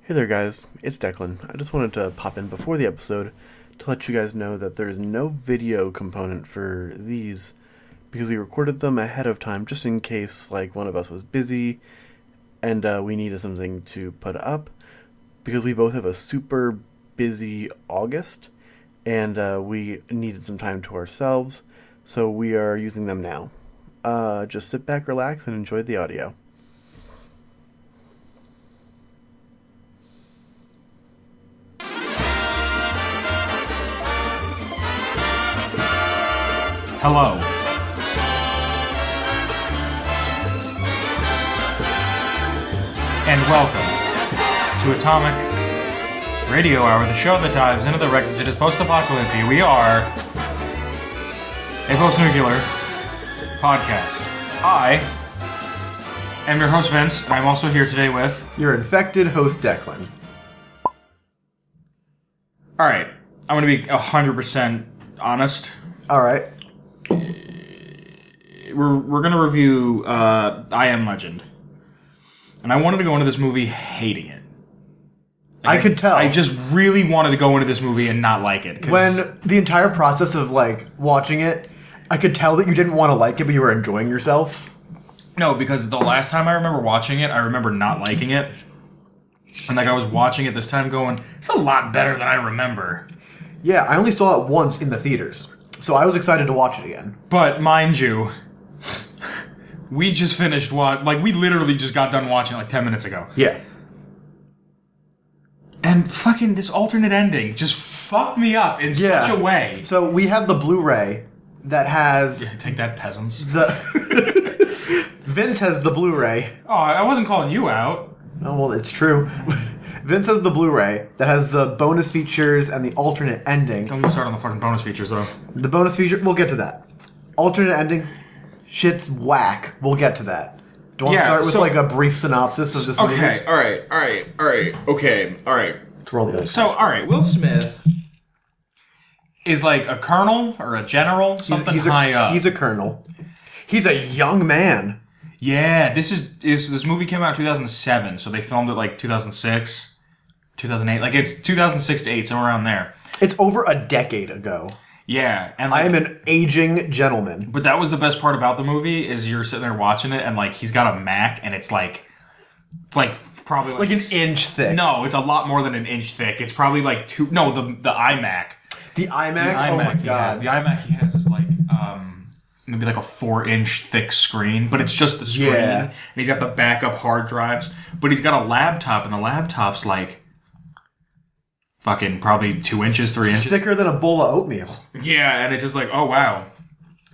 Hey there, guys. It's Declan. I just wanted to pop in before the episode to let you guys know that there's no video component for these because we recorded them ahead of time just in case, like, one of us was busy and we needed something to put up because we both have a super busy August and we needed some time to ourselves, so we are using them now. Just sit back, relax, and enjoy the audio. Hello. And welcome to Atomic Radio Hour, the show that dives into the wreckage that is post-apocalyptic. We are a post-nuclear podcast. I am your host, Vince, and I'm also here today with... Your infected host, Declan. Alright, I'm going to be 100% honest. Alright. We're going to review I Am Legend. And I wanted to go into this movie hating it. I could tell. I just really wanted to go into this movie and not like it. When the entire process of, watching it, I could tell that you didn't want to like it, but you were enjoying yourself. No, because the last time I remember watching it, I remember not liking it. And, I was watching it this time going, it's a lot better than I remember. Yeah, I only saw it once in the theaters, so I was excited to watch it again. But, mind you, we just finished we literally just got done watching 10 minutes ago. Yeah. And fucking this alternate ending just fucked me up in such a way. So we have the Blu-ray that has... Yeah, take that, peasants. Vince has the Blu-ray. Oh, I wasn't calling you out. Oh, well, it's true. Vince has the Blu-ray that has the bonus features and the alternate ending. Don't get start on the fucking bonus features, though. The bonus feature... We'll get to that. Alternate ending... Shit's whack. We'll get to that. Do you want to start with a brief synopsis of this movie? Okay, alright. Roll the So, alright, Will Smith is a colonel or a general, something high up. He's a colonel. He's a young man. Yeah, this movie came out in 2007, so they filmed it 2006, 2008. It's 2006 to 8, somewhere around there. It's over a decade ago. Yeah, and I am an aging gentleman. But that was the best part about the movie is you're sitting there watching it and he's got a Mac and it's probably an inch thick. No, it's a lot more than an inch thick. It's probably the iMac. The iMac? Oh my god. The iMac he has is maybe a 4-inch thick screen, but it's just the screen. Yeah. And he's got the backup hard drives, but he's got a laptop and the laptop's fucking probably 2 inches, 3 inches. Thicker than a bowl of oatmeal. Yeah, and it's just oh wow.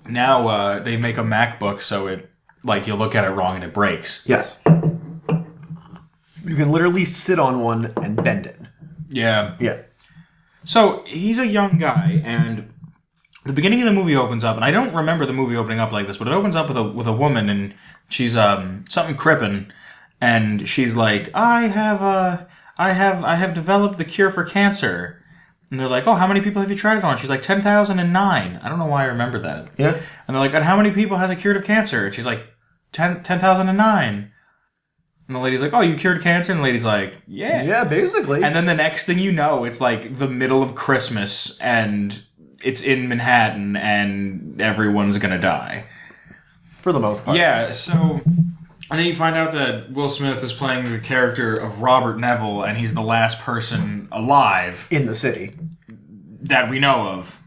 Now they make a MacBook so it you look at it wrong and it breaks. Yes. You can literally sit on one and bend it. Yeah. Yeah. So he's a young guy, and the beginning of the movie opens up, and I don't remember the movie opening up like this, but it opens up with a woman, and she's something crippin', and she's like, I have developed the cure for cancer. And they're like, oh, how many people have you tried it on? She's like, 10,009. I don't know why I remember that. Yeah. And they're like, and how many people has a curative cancer? And she's like, 10,009. And the lady's like, oh, you cured cancer? And the lady's like, yeah. Yeah, basically. And then the next thing you know, it's the middle of Christmas, and it's in Manhattan, and everyone's gonna die. For the most part. Yeah, so... And then you find out that Will Smith is playing the character of Robert Neville, and he's the last person alive in the city that we know of.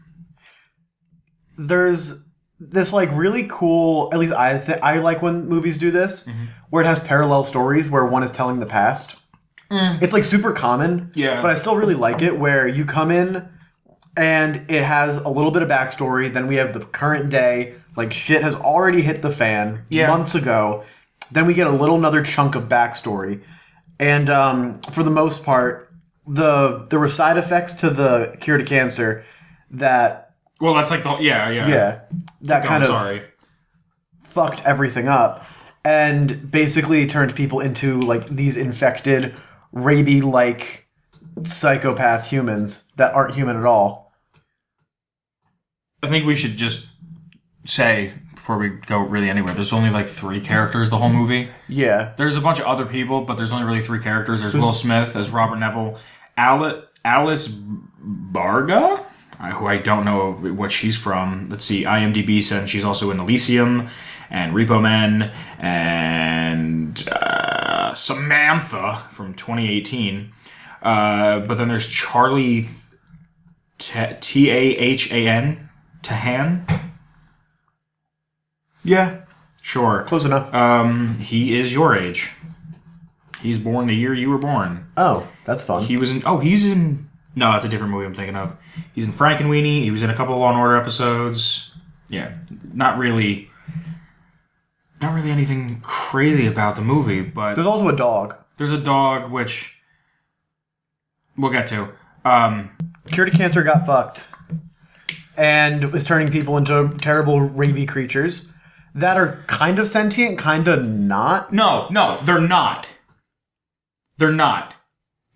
There's this really cool, at least I like when movies do this, where it has parallel stories where one is telling the past. It's super common, yeah, but I still really like it where you come in and it has a little bit of backstory, then we have the current day, shit has already hit the fan months ago. Then we get another chunk of backstory. And for the most part, there were side effects to the cure to cancer that... Well, that's Yeah. Yeah. That kind of fucked everything up. And basically turned people into, these infected, rabies-like psychopath humans that aren't human at all. I think we should just say before we go really anywhere, there's only like 3 characters the whole movie. Yeah. There's a bunch of other people, but there's only really 3 characters. There's Will Smith as Robert Neville, Alice Barga, who I don't know what she's from. Let's see, IMDb said she's also in Elysium and Repo Man and Samantha from 2018. But then there's Charlie Tahan. Tahan? Yeah. Sure. Close enough. He is your age. He's born the year you were born. Oh, that's fun. He was in... Oh, he's in... No, that's a different movie I'm thinking of. He's in Frankenweenie. He was in a couple of Law & Order episodes. Yeah. Not really anything crazy about the movie, but... There's also a dog. There's a dog, which... We'll get to. Cured of cancer, got fucked. And is turning people into terrible rabies creatures that are kind of sentient, kind of not. No, they're not. They're not.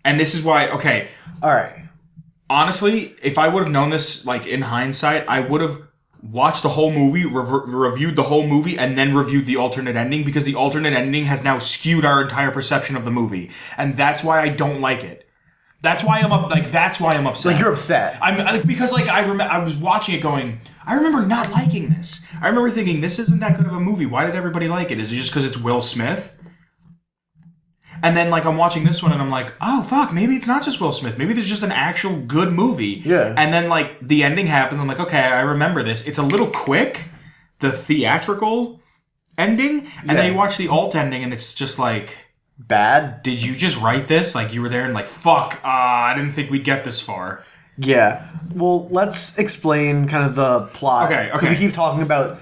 And this is why, okay. All right. Honestly, if I would have known this, like, in hindsight, I would have watched the whole movie, reviewed the whole movie, and then reviewed the alternate ending, because the alternate ending has now skewed our entire perception of the movie. And that's why I don't like it. That's why I'm upset. Like, you're upset. Because I was watching it going, I remember not liking this. I remember thinking, this isn't that good of a movie. Why did everybody like it? Is it just because it's Will Smith? And then, like, I'm watching this one and I'm like, oh, fuck, maybe it's not just Will Smith. Maybe there's just an actual good movie. Yeah. And then, like, the ending happens. I'm like, okay, I remember this. It's a little quick, the theatrical ending. And then you watch the alt ending and it's just like... Bad? Did you just write this? Like, you were there and like, fuck, I didn't think we'd get this far. Yeah. Well, let's explain kind of the plot. Okay. We keep talking about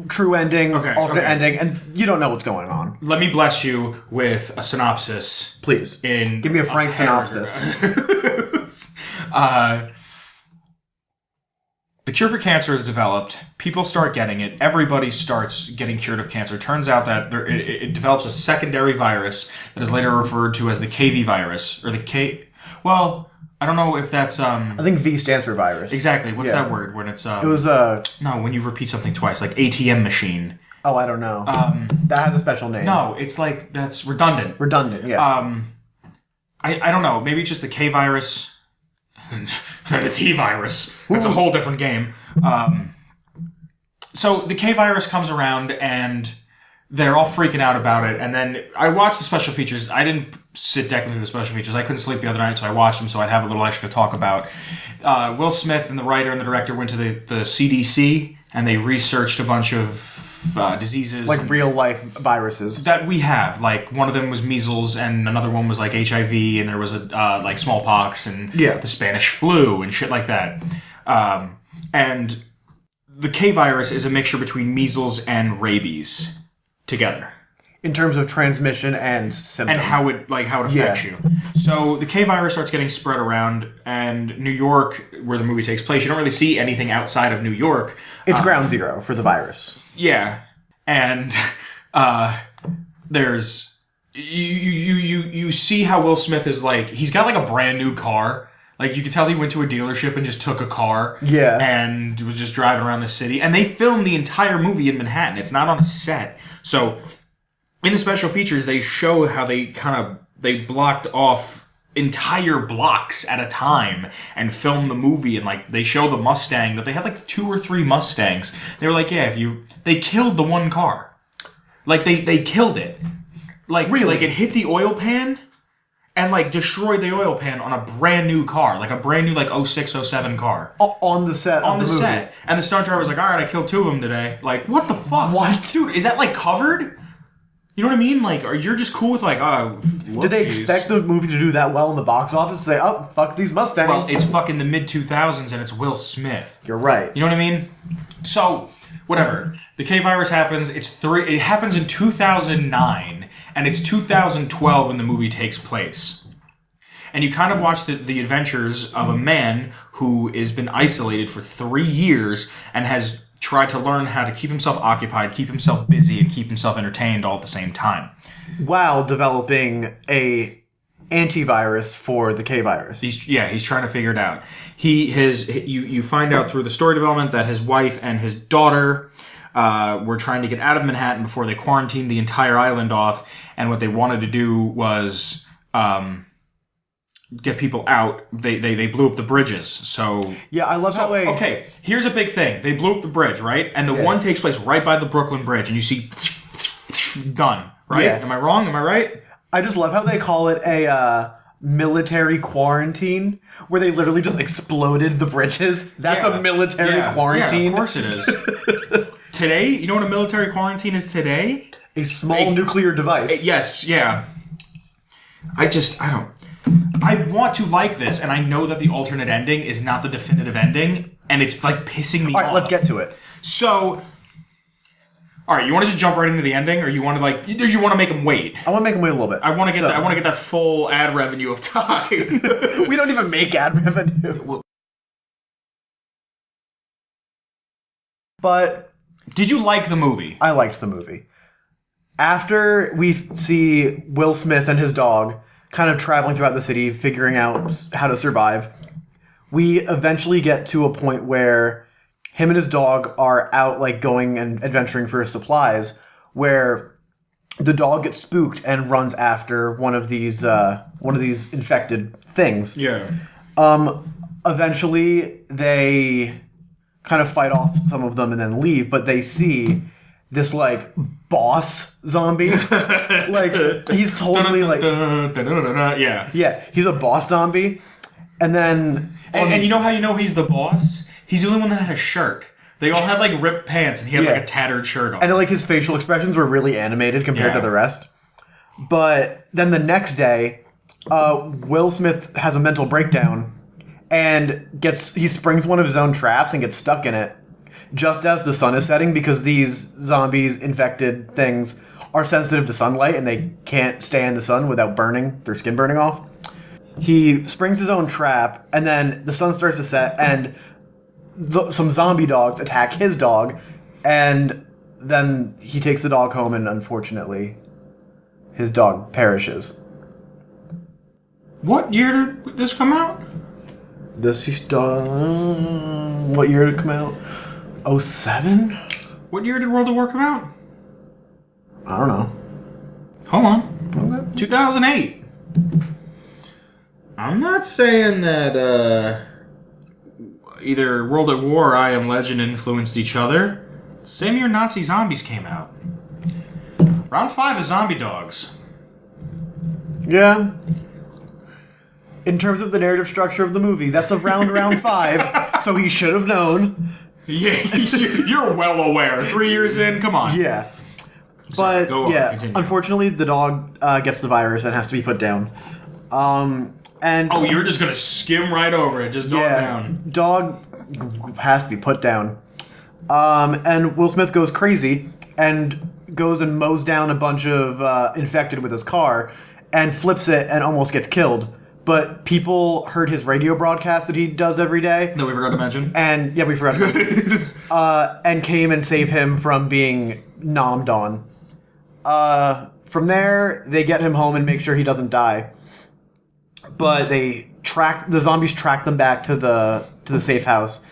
true ending, alternate okay. ending, and you don't know what's going on. Let me bless you with a synopsis. Please. Give me a frank synopsis. The cure for cancer is developed. People start getting it. Everybody starts getting cured of cancer. Turns out that it develops a secondary virus that is later referred to as the KV virus. Or the K... Well, I don't know if that's... I think V stands for virus. Exactly. What's that word when it's... It was... No, when you repeat something twice. Like ATM machine. Oh, I don't know. That has a special name. No, it's like... That's redundant. Redundant, yeah. I don't know. Maybe it's just the K virus... and the T virus. That's a whole different game. So the K virus comes around and they're all freaking out about it. And then I watched the special features. I didn't sit decking through the special features. I couldn't sleep the other night, so I watched them so I'd have a little extra to talk about. Will Smith and the writer and the director went to the CDC and they researched a bunch of diseases. Like real life viruses. That we have. Like, one of them was measles and another one was like HIV and there was like smallpox and the Spanish flu and shit like that. And the K virus is a mixture between measles and rabies together. In terms of transmission and symptoms. And how it affects you. So the K virus starts getting spread around, and New York, where the movie takes place, you don't really see anything outside of New York. It's ground zero for the virus. Yeah. And there's you see how Will Smith is like, he's got like a brand new car. Like, you could tell he went to a dealership and just took a car. Yeah. And was just driving around the city. And they filmed the entire movie in Manhattan. It's not on a set. So in the special features, they show how they they blocked off entire blocks at a time and filmed the movie. And like, they show the Mustang, that they had like 2 or 3 Mustangs. They were like, yeah, they killed the one car. Like, they killed it. Like, really? Like, it hit the oil pan and like destroyed the oil pan on a brand new car, like a brand new like 06, 07 car. On the set of the movie. Set. And the stunt driver was like, all right, I killed 2 of them today. Like, what the fuck? What? Dude, is that like covered? You know what I mean? Like, you're just cool with like, did they expect the movie to do that well in the box office? Say, oh, fuck these Mustangs. Well, it's fucking the mid-2000s and it's Will Smith. You're right. You know what I mean? So, whatever. The K virus happens. It happens in 2009, and it's 2012 when the movie takes place. And you kind of watch the adventures of a man who has been isolated for 3 years and has tried to learn how to keep himself occupied, keep himself busy, and keep himself entertained all at the same time. While developing a antivirus for the K virus. He's trying to figure it out. You find out through the story development that his wife and his daughter were trying to get out of Manhattan before they quarantined the entire island off, and what they wanted to do was get people out. They blew up the bridges. So Yeah, I love how they... okay, here's a big thing. They blew up the bridge, right? And the one takes place right by the Brooklyn Bridge, and you see done, right? Yeah. Am I wrong? Am I right? I just love how they call it a military quarantine, where they literally just exploded the bridges. That's a military quarantine. Yeah, of course it is. Today, you know what a military quarantine is today? A small nuclear device. Yes, yeah. I don't... I want to like this, and I know that the alternate ending is not the definitive ending, and it's, like, pissing me off. Alright, let's get to it. So... Alright, you want to just jump right into the ending, or you want to, like... Do you want to make them wait? I want to make them wait a little bit. I want to get that full ad revenue of time. We don't even make ad revenue. But... Did you like the movie? I liked the movie. After we see Will Smith and his dog kind of traveling throughout the city, figuring out how to survive, we eventually get to a point where him and his dog are out, like, going and adventuring for supplies, where the dog gets spooked and runs after one of these infected things. Yeah. Eventually, they kind of fight off some of them and then leave, but they see this, like, boss zombie. Like, he's totally, like... Yeah. Yeah, he's a boss zombie. And then... And you know how you know he's the boss? He's the only one that had a shirt. They all had, like, ripped pants, and he had, like, a tattered shirt on. And, like, his facial expressions were really animated compared to the rest. But then the next day, Will Smith has a mental breakdown and he springs one of his own traps and gets stuck in it just as the sun is setting, because these zombies, infected things, are sensitive to sunlight and they can't stay in the sun without burning, their skin burning off. He springs his own trap, and then the sun starts to set, and some zombie dogs attack his dog, and then he takes the dog home, and unfortunately, his dog perishes. What year did this come out? What year did it come out? 07? What year did World at War come out? I don't know. Hold on. 2008. I'm not saying that either World at War or I Am Legend influenced each other. Same year Nazi Zombies came out. Round 5 is Zombie Dogs. Yeah. In terms of the narrative structure of the movie, that's around round 5, so he should have known. Yeah, you're well aware. 3 years in, come on. Yeah. But, continue. unfortunately, the dog gets the virus and has to be put down. And you're just going to skim right over it, just dog down. Dog has to be put down. And Will Smith goes crazy and goes and mows down a bunch of infected with his car and flips it and almost gets killed. But people heard his radio broadcast that he does every day. No, we forgot to mention. And, yeah, we forgot to mention. And came and saved him from being nommed on. From there, they get him home and make sure he doesn't die. But the zombies track them back to the safe house.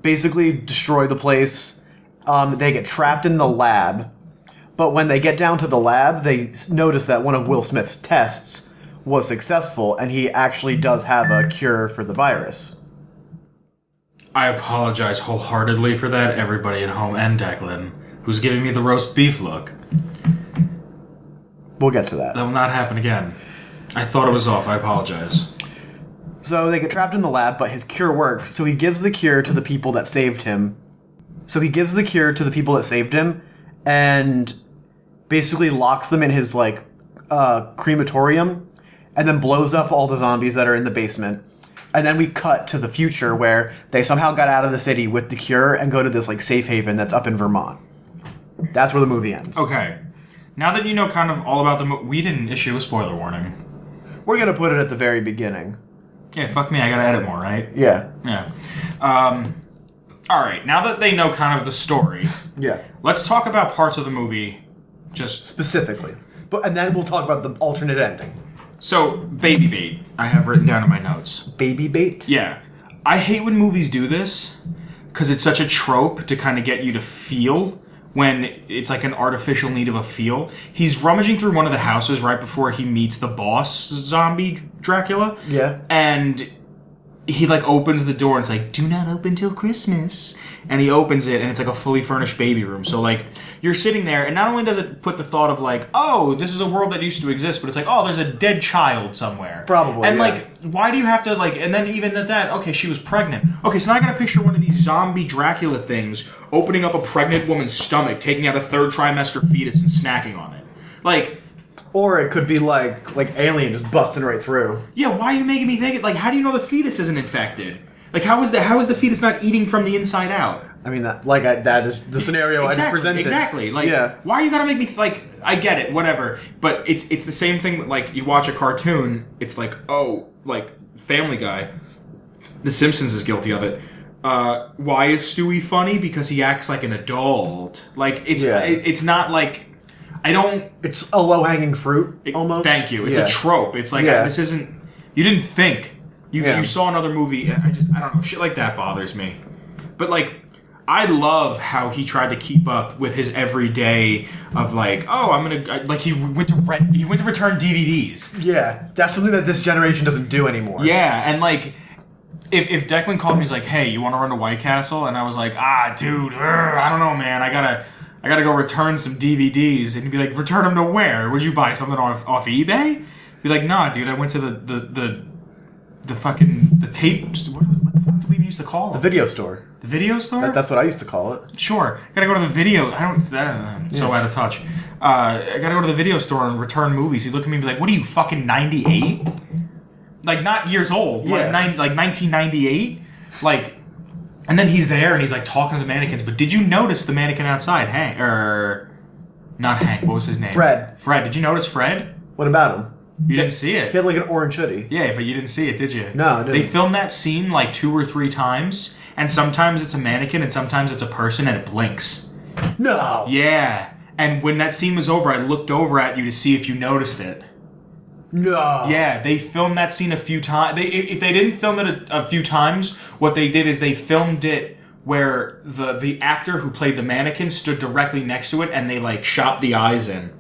Basically destroy the place. They get trapped in the lab. But when they get down to the lab, they notice that one of Will Smith's tests was successful, and he actually does have a cure for the virus. I apologize wholeheartedly for that, everybody at home, and Declan, who's giving me the roast beef look. We'll get to that. That will not happen again. I thought it was off. I apologize. So they get trapped in the lab, but his cure works, so he gives the cure to the people that saved him. And basically locks them in his, like, crematorium, and then blows up all the zombies that are in the basement. And then we cut to the future where they somehow got out of the city with the cure and go to this, like, safe haven that's up in Vermont. That's where the movie ends. Okay. Now that you know kind of all about the movie, we didn't issue a spoiler warning. We're gonna put it at the very beginning. Yeah, fuck me, I gotta edit more, right? Yeah. Yeah. Alright, now that they know kind of the story, Yeah. let's talk about parts of the movie just... Specifically. And then we'll talk about the alternate ending. So, baby bait, I have written down in my notes. Baby bait? Yeah. I hate when movies do this, because it's such a trope to kind of get you to feel when it's like an artificial need of a feel. He's rummaging through one of the houses right before he meets the boss zombie Dracula. Yeah. And he like opens the door and it's like, do not open till Christmas. And he opens it and it's like a fully furnished baby room. So like you're sitting there and not only does it put the thought of like, oh, this is a world that used to exist, but it's like, oh, there's a dead child somewhere. Probably. And yeah. like, why do you have to like, and then even at that, okay, she was pregnant. Okay, so now I gotta picture one of these zombie Dracula things opening up a pregnant woman's stomach, taking out a third trimester fetus and snacking on it. Like, or it could be like Alien just busting right through. yeah, why are you making me think it? Like, how do you know the fetus isn't infected? Like, how is the fetus not eating from the inside out? I mean, that is the scenario I just presented. Exactly. Like, yeah. why you gotta make me like? I get it, whatever. But it's the same thing. Like, you watch a cartoon, it's like, oh, like Family Guy. The Simpsons is guilty of it. Why is Stewie funny? Because he acts like an adult. Like, it's not like. I don't. It's a low-hanging fruit, almost. Thank you. It's a trope. It's like, this isn't. You didn't think. You saw another movie. I don't know. Shit like that bothers me. But, like, I love how he tried to keep up with his everyday of, like, oh, I'm gonna. Like, he went to return DVDs. Yeah. That's something that this generation doesn't do anymore. Yeah, and, like. If Declan called me, he's like, hey, you want to run to White Castle? And I was like, dude, I don't know, man. I gotta go return some DVDs. And he'd be like, return them to where? Would you buy something off eBay? Be like, nah, dude, I went to the tapes. What the fuck do we even used to call it? The video store. The video store? That's what I used to call it. Sure. Gotta go to the video. I'm so out of touch. I gotta go to the video store and return movies. He'd look at me and be like, what are you, fucking 98? Like, not years old. Yeah. Like 1998? Like... And then he's there and he's like talking to the mannequins. But did you notice the mannequin outside? Not Hank. What was his name? Fred. Fred. Did you notice Fred? What about him? You didn't see it. He had like an orange hoodie. Yeah, but you didn't see it, did you? No, I didn't. They filmed that scene like 2 or 3 times. And sometimes it's a mannequin and sometimes it's a person and it blinks. No. Yeah. And when that scene was over, I looked over at you to see if you noticed it. No. Yeah, they filmed that scene a few times. If they didn't film it a few times, what they did is they filmed it where the actor who played the mannequin stood directly next to it and they like shot the eyes in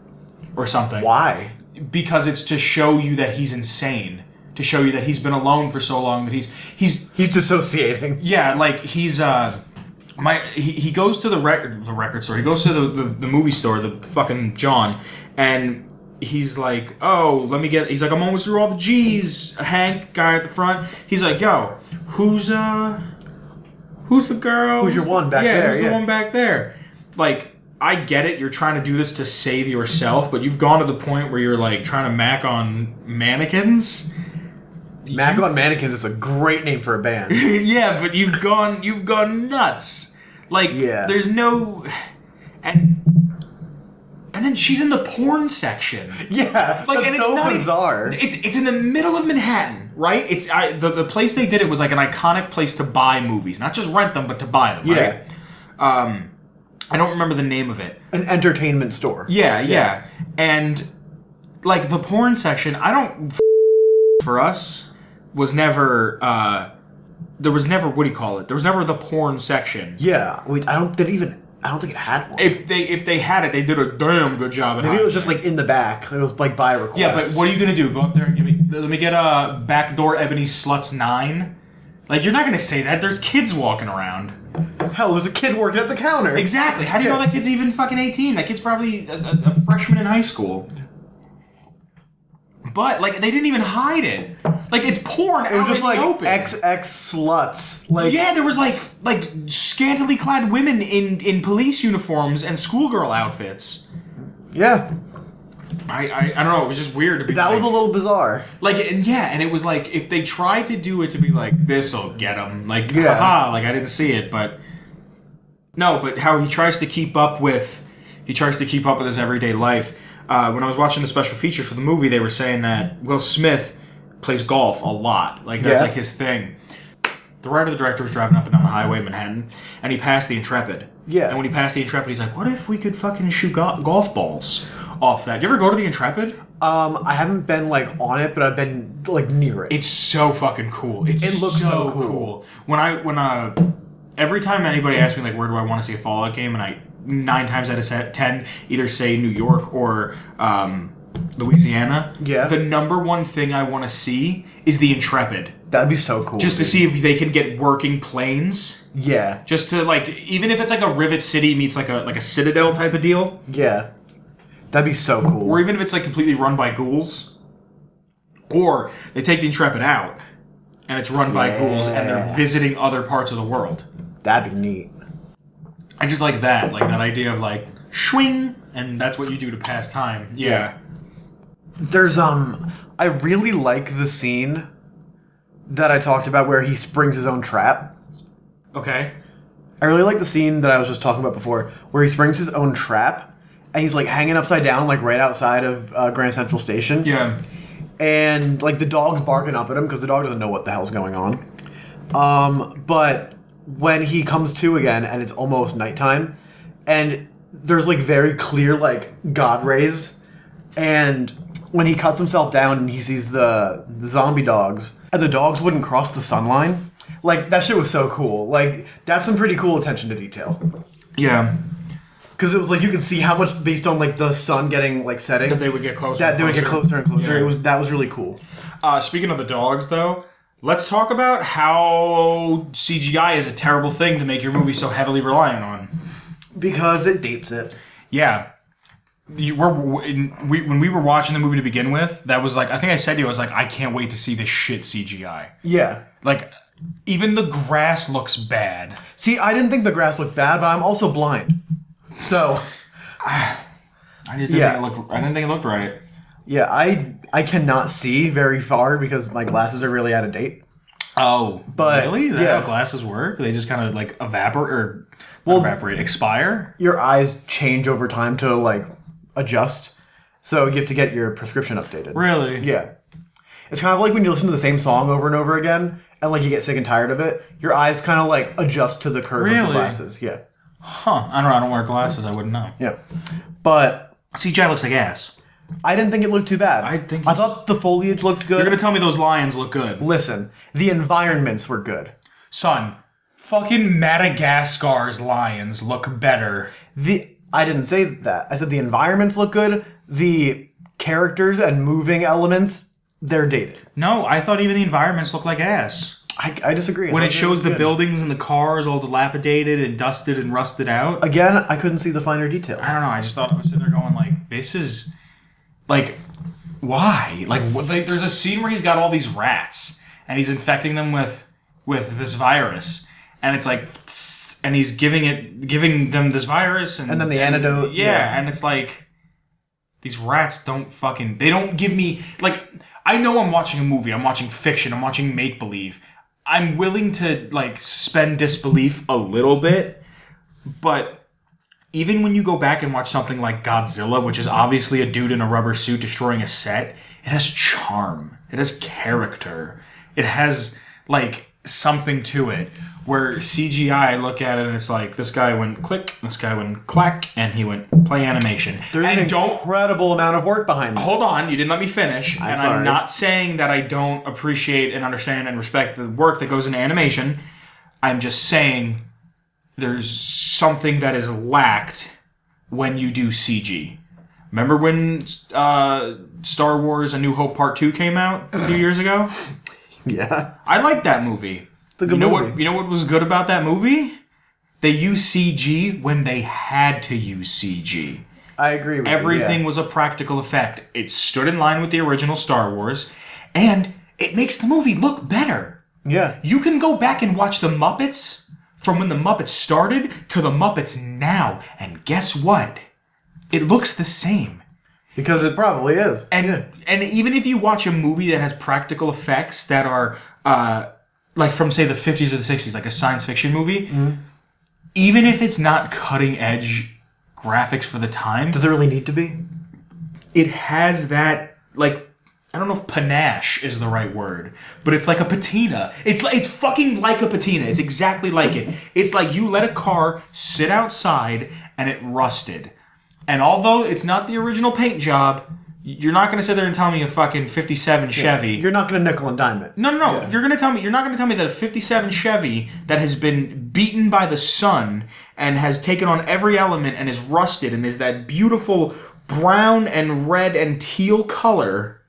or something. Why? Because it's to show you that he's insane. To show you that he's been alone for so long that he's dissociating. Yeah, like he's he goes to the record store. He goes to the movie store, the fucking John, and he's like, oh, he's like, I'm almost through all the G's, Hank, guy at the front. He's like, yo, who's the girl? Who's your one back there? Yeah, who's the one back there? Like, I get it, you're trying to do this to save yourself, but you've gone to the point where you're like trying to mac on mannequins. Mac on Mannequins is a great name for a band. Yeah, but you've gone nuts. Like, there's no... And then she's in the porn section. Yeah, like, that's so bizarre. It's in the middle of Manhattan, right? It's the place they did it was like an iconic place to buy movies, not just rent them, but to buy them. Right? I don't remember the name of it. An entertainment store. Yeah. And like the porn section, for us was never. There was never, what do you call it? There was never the porn section. Yeah, I don't think it had one. If they had it, they did a damn good job at Maybe it was just like in the back. It was like by request. Yeah, but what are you gonna do? Go up there and let me get a backdoor Ebony Sluts 9? Like, you're not gonna say that. There's kids walking around. Hell, there's a kid working at the counter. Exactly. How do you know that kid's even fucking 18? That kid's probably a freshman in high school. But, like, they didn't even hide it. Like, it's porn out in the open. It was just, like, XX sluts. Like, yeah, there was, like scantily clad women in police uniforms and schoolgirl outfits. Yeah. I don't know, it was just weird to be that was a little bizarre. Like, and it was like, if they tried to do it to be like, this'll get them. Like, haha, like, I didn't see it, but... No, but how he tries to keep up with his everyday life. When I was watching the special features for the movie, they were saying that Will Smith plays golf a lot. Like, that's like his thing. The writer, the director, was driving up and down the highway in Manhattan, and he passed the Intrepid. Yeah. And when he passed the Intrepid, he's like, what if we could fucking shoot golf balls off that? You ever go to the Intrepid? I haven't been, like, on it, but I've been, like, near it. It's so fucking cool. It looks so cool. When every time anybody asks me, like, where do I want to see a Fallout game, and I 9 times out of 10 either say New York or Louisiana. Yeah. The number one thing I want to see is the Intrepid. That'd be so cool. Just to see if they can get working planes. Yeah. Just to, like, even if it's like a Rivet City meets like a Citadel type of deal. Yeah. That'd be so cool. Or even if it's like completely run by ghouls. Or they take the Intrepid out and it's run by ghouls and they're visiting other parts of the world. That'd be neat. I just like that idea of like swing, and that's what you do to pass time. Yeah. There's I really like the scene that I talked about where he springs his own trap. Okay. I really like the scene that I was just talking about before, where he springs his own trap, and he's like hanging upside down, like right outside of Grand Central Station. Yeah. And like the dog's barking up at him because the dog doesn't know what the hell's going on. But when he comes to again and it's almost nighttime, and there's like very clear like God rays, and when he cuts himself down and he sees the zombie dogs, and the dogs wouldn't cross the sun line, like that shit was so cool. Like that's some pretty cool attention to detail. Yeah. Because it was like you could see how much based on like the sun getting like setting That they would get closer. that they would get closer and closer. Yeah. That was really cool. Speaking of the dogs, though, let's talk about how CGI is a terrible thing to make your movie so heavily reliant on. Because it dates it. Yeah. When we were watching the movie to begin with, that was like, I think I said to you, I was like, I can't wait to see this shit CGI. Yeah. Like, even the grass looks bad. See, I didn't think the grass looked bad, but I'm also blind. So, I just didn't think I didn't think it looked right. yeah, I cannot see very far because my glasses are really out of date. Oh, But, really? That's yeah. how glasses work? They just kind of like expire? Your eyes change over time to like adjust. So you have to get your prescription updated. Really? Yeah. It's kind of like when you listen to the same song over and over again and like you get sick and tired of it, your eyes kind of like adjust to the curve of the Really? glasses. Yeah. Huh. I don't wear glasses. I wouldn't know. Yeah. But CGI looks like ass. I didn't think it looked too bad. I thought the foliage looked good. You're going to tell me those lions look good. Listen, the environments were good. Son, fucking Madagascar's lions look better. I didn't say that. I said the environments look good. The characters and moving elements, they're dated. No, I thought even the environments look like ass. I disagree. When I it thought they shows looked the good. buildings and the cars all dilapidated and dusted and rusted out. Again, I couldn't see the finer details. I don't know. I just thought I was sitting there going like, this is like, why? Like, there's a scene where he's got all these rats and he's infecting them with this virus, and it's like, and he's giving them this virus, and then the antidote. Yeah, and it's like, these rats they don't give me like. I know I'm watching a movie. I'm watching fiction. I'm watching make believe. I'm willing to like suspend disbelief a little bit, but even when you go back and watch something like Godzilla, which is obviously a dude in a rubber suit destroying a set, it has charm. It has character. It has like something to it. Where CGI, I look at it and it's like this guy went click, this guy went clack, and he went play animation. There's an incredible amount of work behind it. Hold on, you didn't let me finish. I'm I'm not saying that I don't appreciate and understand and respect the work that goes into animation. I'm just saying there's something that is lacked when you do CG. Remember when Star Wars A New Hope Part 2 came out a few years ago? Yeah. I liked that movie. It's a good movie. You know what was good about that movie? They used CG when they had to use CG. I agree with Everything you. was a practical effect. It stood in line with the original Star Wars, and it makes the movie look better. Yeah. You can go back and watch the Muppets from when the Muppets started to the Muppets now, and guess what? It looks the same. Because it probably is. And even if you watch a movie that has practical effects that are like from say the 50s or the 60s, like a science fiction movie, even if it's not cutting edge graphics for the time, Does it really need to be? it has that like, I don't know if panache is the right word, but it's like a patina. It's fucking like a patina. It's exactly like it. It's like you let a car sit outside and it rusted. And although it's not the original paint job, You're not going to sit there and tell me a fucking 57 Chevy. You're not going to nickel and dime it. No. Yeah. You're not going to tell me that a 57 Chevy that has been beaten by the sun and has taken on every element and is rusted and is that beautiful brown and red and teal color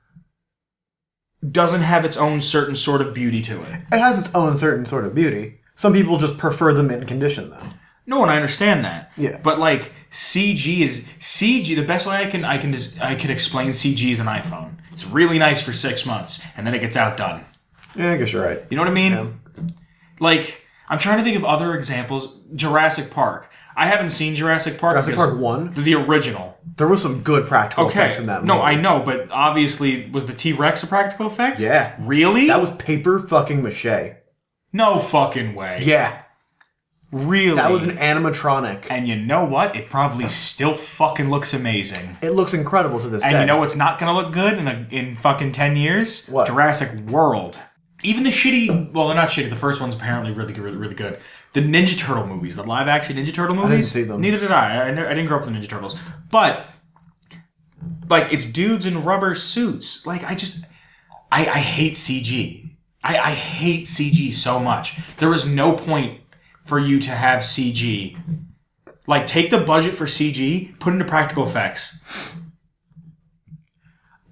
doesn't have its own certain sort of beauty to it. It has its own certain sort of beauty. Some people just prefer the mint condition, though. No, and I understand that. Yeah. But like CG is CG. The best way I can explain CG is an iPhone. It's really nice for 6 months, and then it gets outdone. Yeah, I guess you're right. You know what I mean? Yeah. Like I'm trying to think of other examples. Jurassic Park. I haven't seen Jurassic Park. Jurassic Park 1? The original. There was some good practical effects in that movie. No, I know, but obviously, was the T-Rex a practical effect? Yeah. Really? That was paper fucking mache. No fucking way. Yeah. Really? That was an animatronic. And you know what? It probably still fucking looks amazing. It looks incredible to this day. And you know what's not gonna look good in fucking 10 years? What? Jurassic World. Even the shitty... Well, they're not shitty. The first one's apparently really good. The Ninja Turtle movies. The live-action Ninja Turtle movies. I didn't see them. Neither did I. I didn't grow up with the Ninja Turtles. But... Like, it's dudes in rubber suits. Like, I hate CG. I hate CG so much. There is no point for you to have CG. Like, take the budget for CG, put it into practical effects.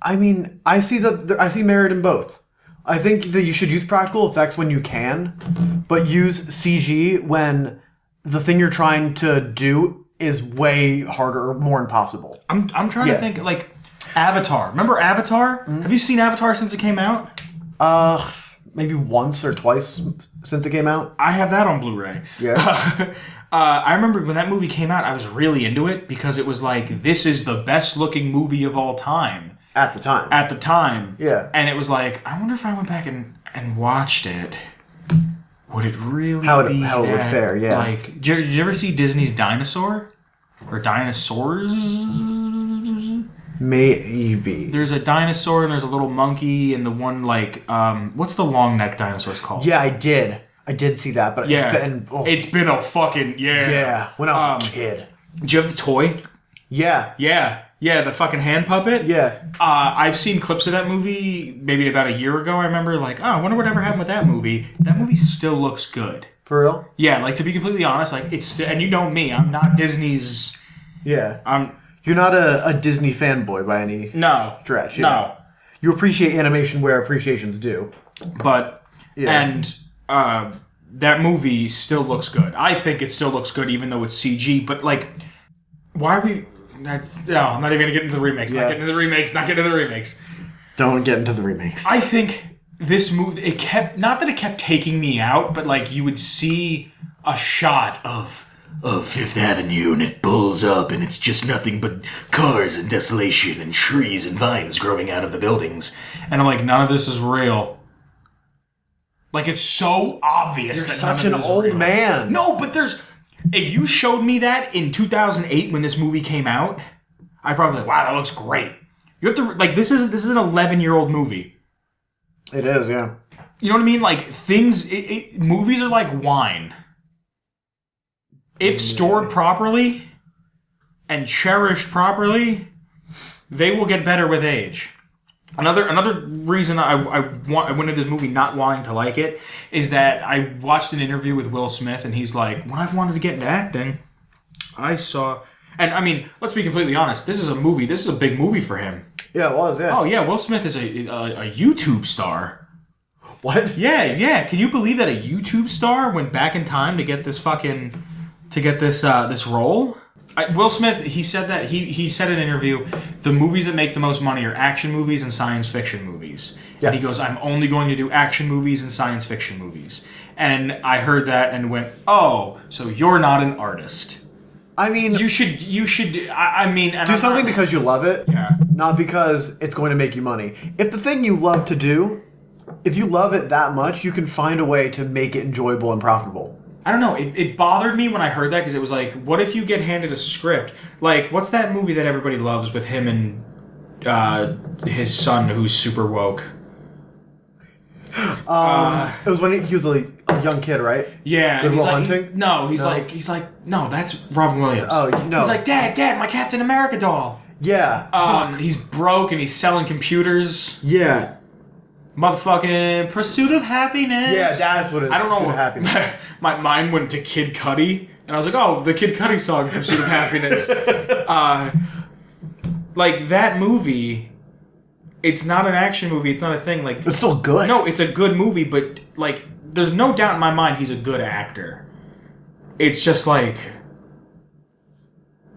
I mean, I see merit in both. I think that you should use practical effects when you can, but use CG when the thing you're trying to do is way harder or more impossible. I'm trying to think, like, Avatar. Remember Avatar? Mm-hmm. Have you seen Avatar since it came out? Maybe once or twice since it came out. I have that on Blu-ray. Yeah. I remember when that movie came out, I was really into it because it was like, this is the best looking movie of all time. At the time. Yeah. And it was like, I wonder if I went back and watched it, would it really how be it would fare, yeah. Like, did you ever see Disney's Dinosaur? Or Dinosaurs? Maybe. There's a dinosaur and there's a little monkey and the one like what's the long neck dinosaurs called? Yeah, I did see that, but it's been a fucking Yeah, when I was a kid. Did you have the toy? Yeah. Yeah, the fucking hand puppet? Yeah. I've seen clips of that movie maybe about a year ago. I remember like, I wonder whatever happened with that movie. That movie still looks good. For real? Yeah, like to be completely honest, like it's and you know me, I'm not Disney's. Yeah. You're not a Disney fanboy by any stretch. Yeah. No. You appreciate animation where appreciation's due. But that movie still looks good. I think it still looks good even though it's CG. But like, why are we? No, I'm not even gonna get into the remakes. Yeah. Not getting into the remakes. Don't get into the remakes. I think this movie, not that it kept taking me out, but like you would see a shot of Fifth Avenue and it pulls up and it's just nothing but cars and desolation and trees and vines growing out of the buildings. And I'm like, none of this is real. Like, it's so obvious. You're that such none an of this is old real. man. No, but if you showed me that in 2008 when this movie came out, I'd probably be like, wow, that looks great. You have to, like, this is an 11-year-old movie. It is, yeah. You know what I mean? Like, movies are like wine. If stored properly and cherished properly, they will get better with age. Another reason I went into this movie not wanting to like it is that I watched an interview with Will Smith and he's like, when I wanted to get into acting, I saw... And I mean, let's be completely honest, this is a big movie for him. Yeah, it was, yeah. Oh yeah, Will Smith is a YouTube star. What? Yeah. Can you believe that a YouTube star went back in time to get this this role? Will Smith, he said that he said in an interview, the movies that make the most money are action movies and science fiction movies. Yes. And he goes, I'm only going to do action movies and science fiction movies. And I heard that and went, oh, so you're not an artist. I mean, you should. I mean, do something because you love it, yeah, not because it's going to make you money. If the thing you love to do, if you love it that much, you can find a way to make it enjoyable and profitable. I don't know. It bothered me when I heard that because it was like, what if you get handed a script? Like, what's that movie that everybody loves with him and his son who's super woke? It was when he was a young kid, right? Yeah. Good Will Hunting? He's like, no, that's Robin Williams. Oh, no. He's like, Dad, my Captain America doll. Yeah. He's broke and he's selling computers. Yeah. Motherfucking Pursuit of Happiness. Yeah, that's what it is. I don't know. Pursuit of Happiness. My mind went to Kid Cudi, and I was like, oh, the Kid Cudi song, Pursuit of Happiness. Like, that movie, it's not an action movie. It's not a thing. Like, It's still good. no, it's a good movie, but, like, there's no doubt in my mind he's a good actor. It's just like,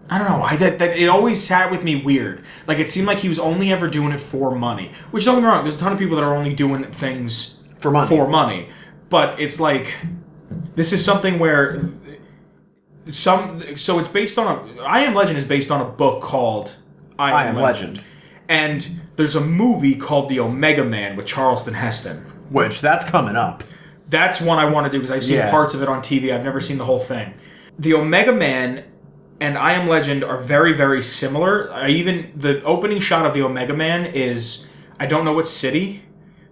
I don't know. That it always sat with me weird. Like, it seemed like he was only ever doing it for money. Which, don't get me wrong, there's a ton of people that are only doing things For money. But it's like, this is something where so it's based on I Am Legend is based on a book called I Am Legend. And there's a movie called The Omega Man with Charleston Heston. Which, that's coming up. That's one I want to do because I've seen parts of it on TV. I've never seen the whole thing. The Omega Man and I Am Legend are very, very similar. The opening shot of the Omega Man is, I don't know what city,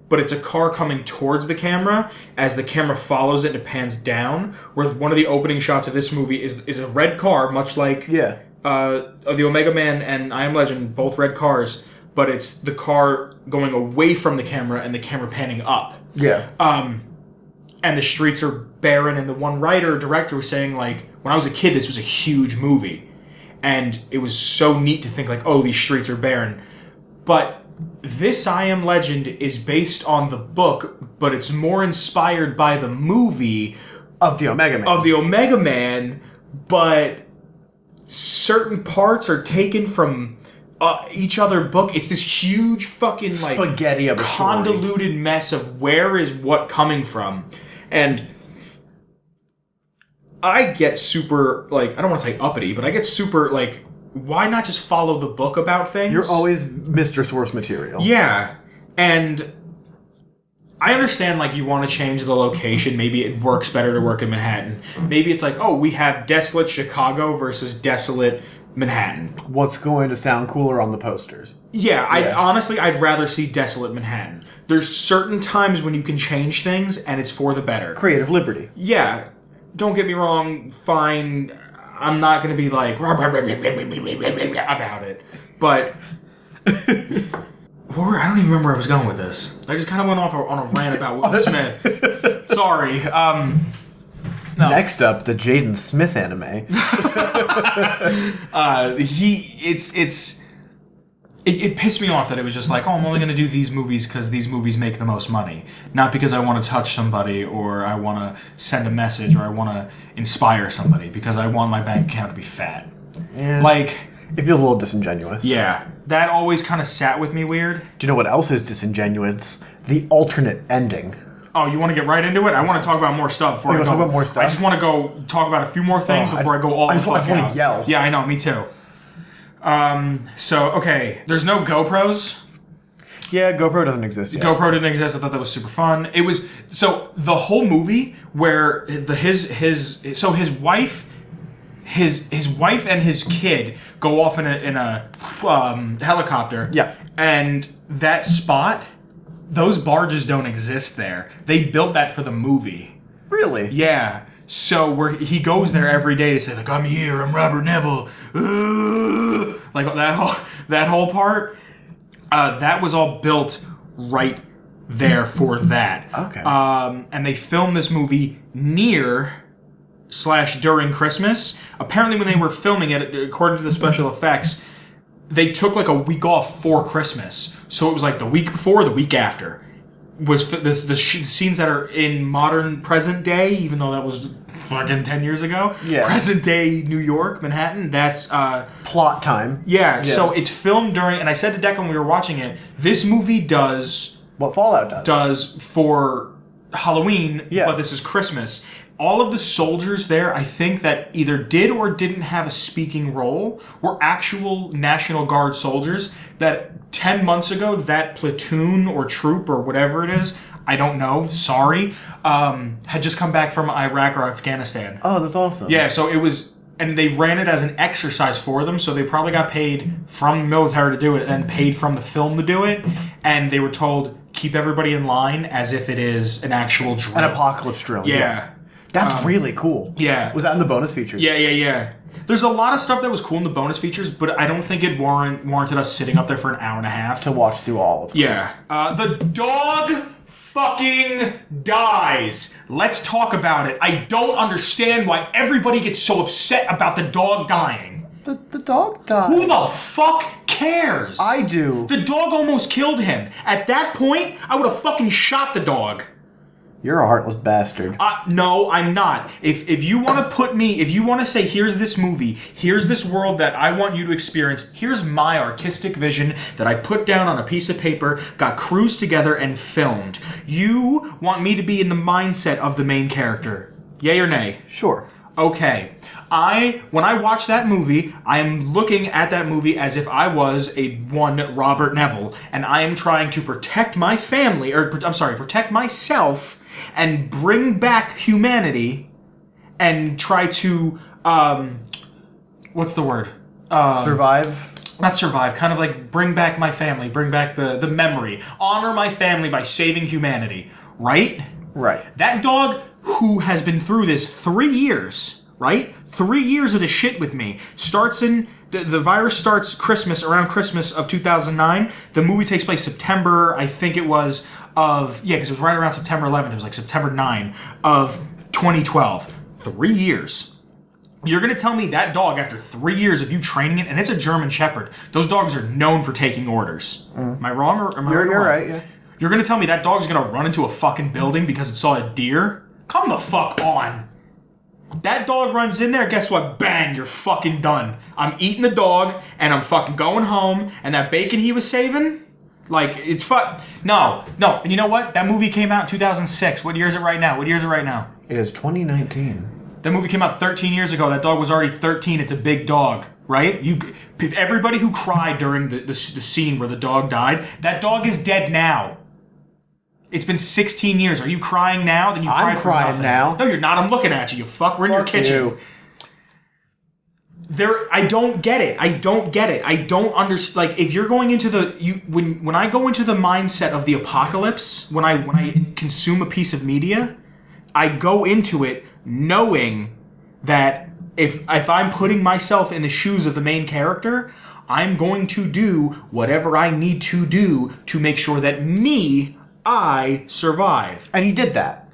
but it's a car coming towards the camera. As the camera follows it and it pans down, where one of the opening shots of this movie is a red car, much like the Omega Man and I Am Legend, both red cars, but it's the car going away from the camera and the camera panning up. Yeah. And the streets are barren, and the one director was saying, like, when I was a kid, this was a huge movie. And it was so neat to think, like, oh, these streets are barren. But this I Am Legend is based on the book, but it's more inspired by the movie Of the Omega Man. But certain parts are taken from each other book. It's this huge fucking, like, spaghetti of a convoluted story. mess of where is what coming from. And I get super, like, I don't want to say uppity, but I get super, like, why not just follow the book about things? You're always Mr. Source Material. Yeah. And I understand, like, you want to change the location. Maybe it works better to work in Manhattan. Maybe it's like, oh, we have desolate Chicago versus desolate Manhattan. What's going to sound cooler on the posters? Yeah, I'd rather see desolate Manhattan. There's certain times when you can change things, and it's for the better. Creative liberty. Yeah, don't get me wrong, fine, I'm not going to be like, about it, but, I don't even remember where I was going with this. I just kind of went off on a rant about Will Smith. Sorry, no. Next up, the Jaden Smith anime. It pissed me off that it was just like, oh, I'm only going to do these movies because these movies make the most money. Not because I want to touch somebody or I want to send a message or I want to inspire somebody, because I want my bank account to be fat. Yeah. Like, it feels a little disingenuous. Yeah. That always kind of sat with me weird. Do you know what else is disingenuous? The alternate ending. Oh, you want to get right into it? I want to talk about more stuff before I go. Talk about more stuff? I just want to go talk about a few more things before I go all the fuck out. I just want to yell. Yeah, I know. Me too. Okay. There's no GoPros. Yeah, GoPro doesn't exist yet. GoPro didn't exist. I thought that was super fun. It was... So, the whole movie where his wife and his kid go off in a helicopter. Yeah. And that spot... Those barges don't exist there. They built that for the movie. Really? Yeah. So where he goes there every day to say, like, I'm here, I'm Robert Neville. Like that whole part. That was all built right there for that. Okay. And they filmed this movie near/during Christmas. Apparently when they were filming it, according to the special effects, they took like a week off for Christmas. So it was like the week before, the week after. Was the scenes that are in modern present day, even though that was fucking 10 years ago. Yeah. Present day New York, Manhattan, that's... plot time. Yeah, so it's filmed during... And I said to Declan when we were watching it, this movie does... What Fallout does. Does for Halloween, yeah. But this is Christmas. All of the soldiers there, I think, that either did or didn't have a speaking role were actual National Guard soldiers that 10 months ago, that platoon or troop or whatever it is, I don't know, sorry, had just come back from Iraq or Afghanistan. Oh, that's awesome. Yeah, so it was... And they ran it as an exercise for them, so they probably got paid from the military to do it and paid from the film to do it. And they were told, keep everybody in line as if it is an actual drill. An apocalypse drill. Yeah. That's really cool. Yeah. Was that in the bonus features? Yeah. There's a lot of stuff that was cool in the bonus features, but I don't think it warranted us sitting up there for an hour and a half. To watch through all of them. Yeah. The dog fucking dies. Let's talk about it. I don't understand why everybody gets so upset about the dog dying. The dog died. Who the fuck cares? I do. The dog almost killed him. At that point, I would have fucking shot the dog. You're a heartless bastard. No, I'm not. If you want to if you want to say, here's this movie, here's this world that I want you to experience, here's my artistic vision that I put down on a piece of paper, got crews together, and filmed. You want me to be in the mindset of the main character. Yay or nay? Sure. Okay. When I watch that movie, I am looking at that movie as if I was Robert Neville, and I am trying to protect my family, protect myself, and bring back humanity, and try to, what's the word? Survive? Not survive, kind of like bring back my family, bring back the memory, honor my family by saving humanity, right? Right. That dog who has been through this 3 years, right? 3 years of this shit with me, the virus starts around Christmas of 2009. The movie takes place September, I think it was, because it was right around September 11th. It was like September 9 of 2012. 3 years. You're going to tell me that dog, after 3 years of you training it, and it's a German Shepherd, those dogs are known for taking orders. Am I wrong or am I wrong? You're right, yeah. You're going to tell me that dog's going to run into a fucking building because it saw a deer? Come the fuck on. That dog runs in there, guess what? Bang, you're fucking done. I'm eating the dog, and I'm fucking going home, and that bacon he was saving? Like, it's No. And you know what? That movie came out in 2006. What year is it right now? It is 2019. That movie came out 13 years ago. That dog was already 13. It's a big dog, right? Everybody who cried during the scene where the dog died, that dog is dead now. It's been 16 years. Are you crying now? Then you cried for crying nothing. now. No, you're not. I'm looking at you. You fuck. We're in your kitchen. I don't get it. I don't understand. Like, if you're going into when I go into the mindset of the apocalypse, when I consume a piece of media, I go into it knowing that if I'm putting myself in the shoes of the main character, I'm going to do whatever I need to do to make sure that I survive. And he did that.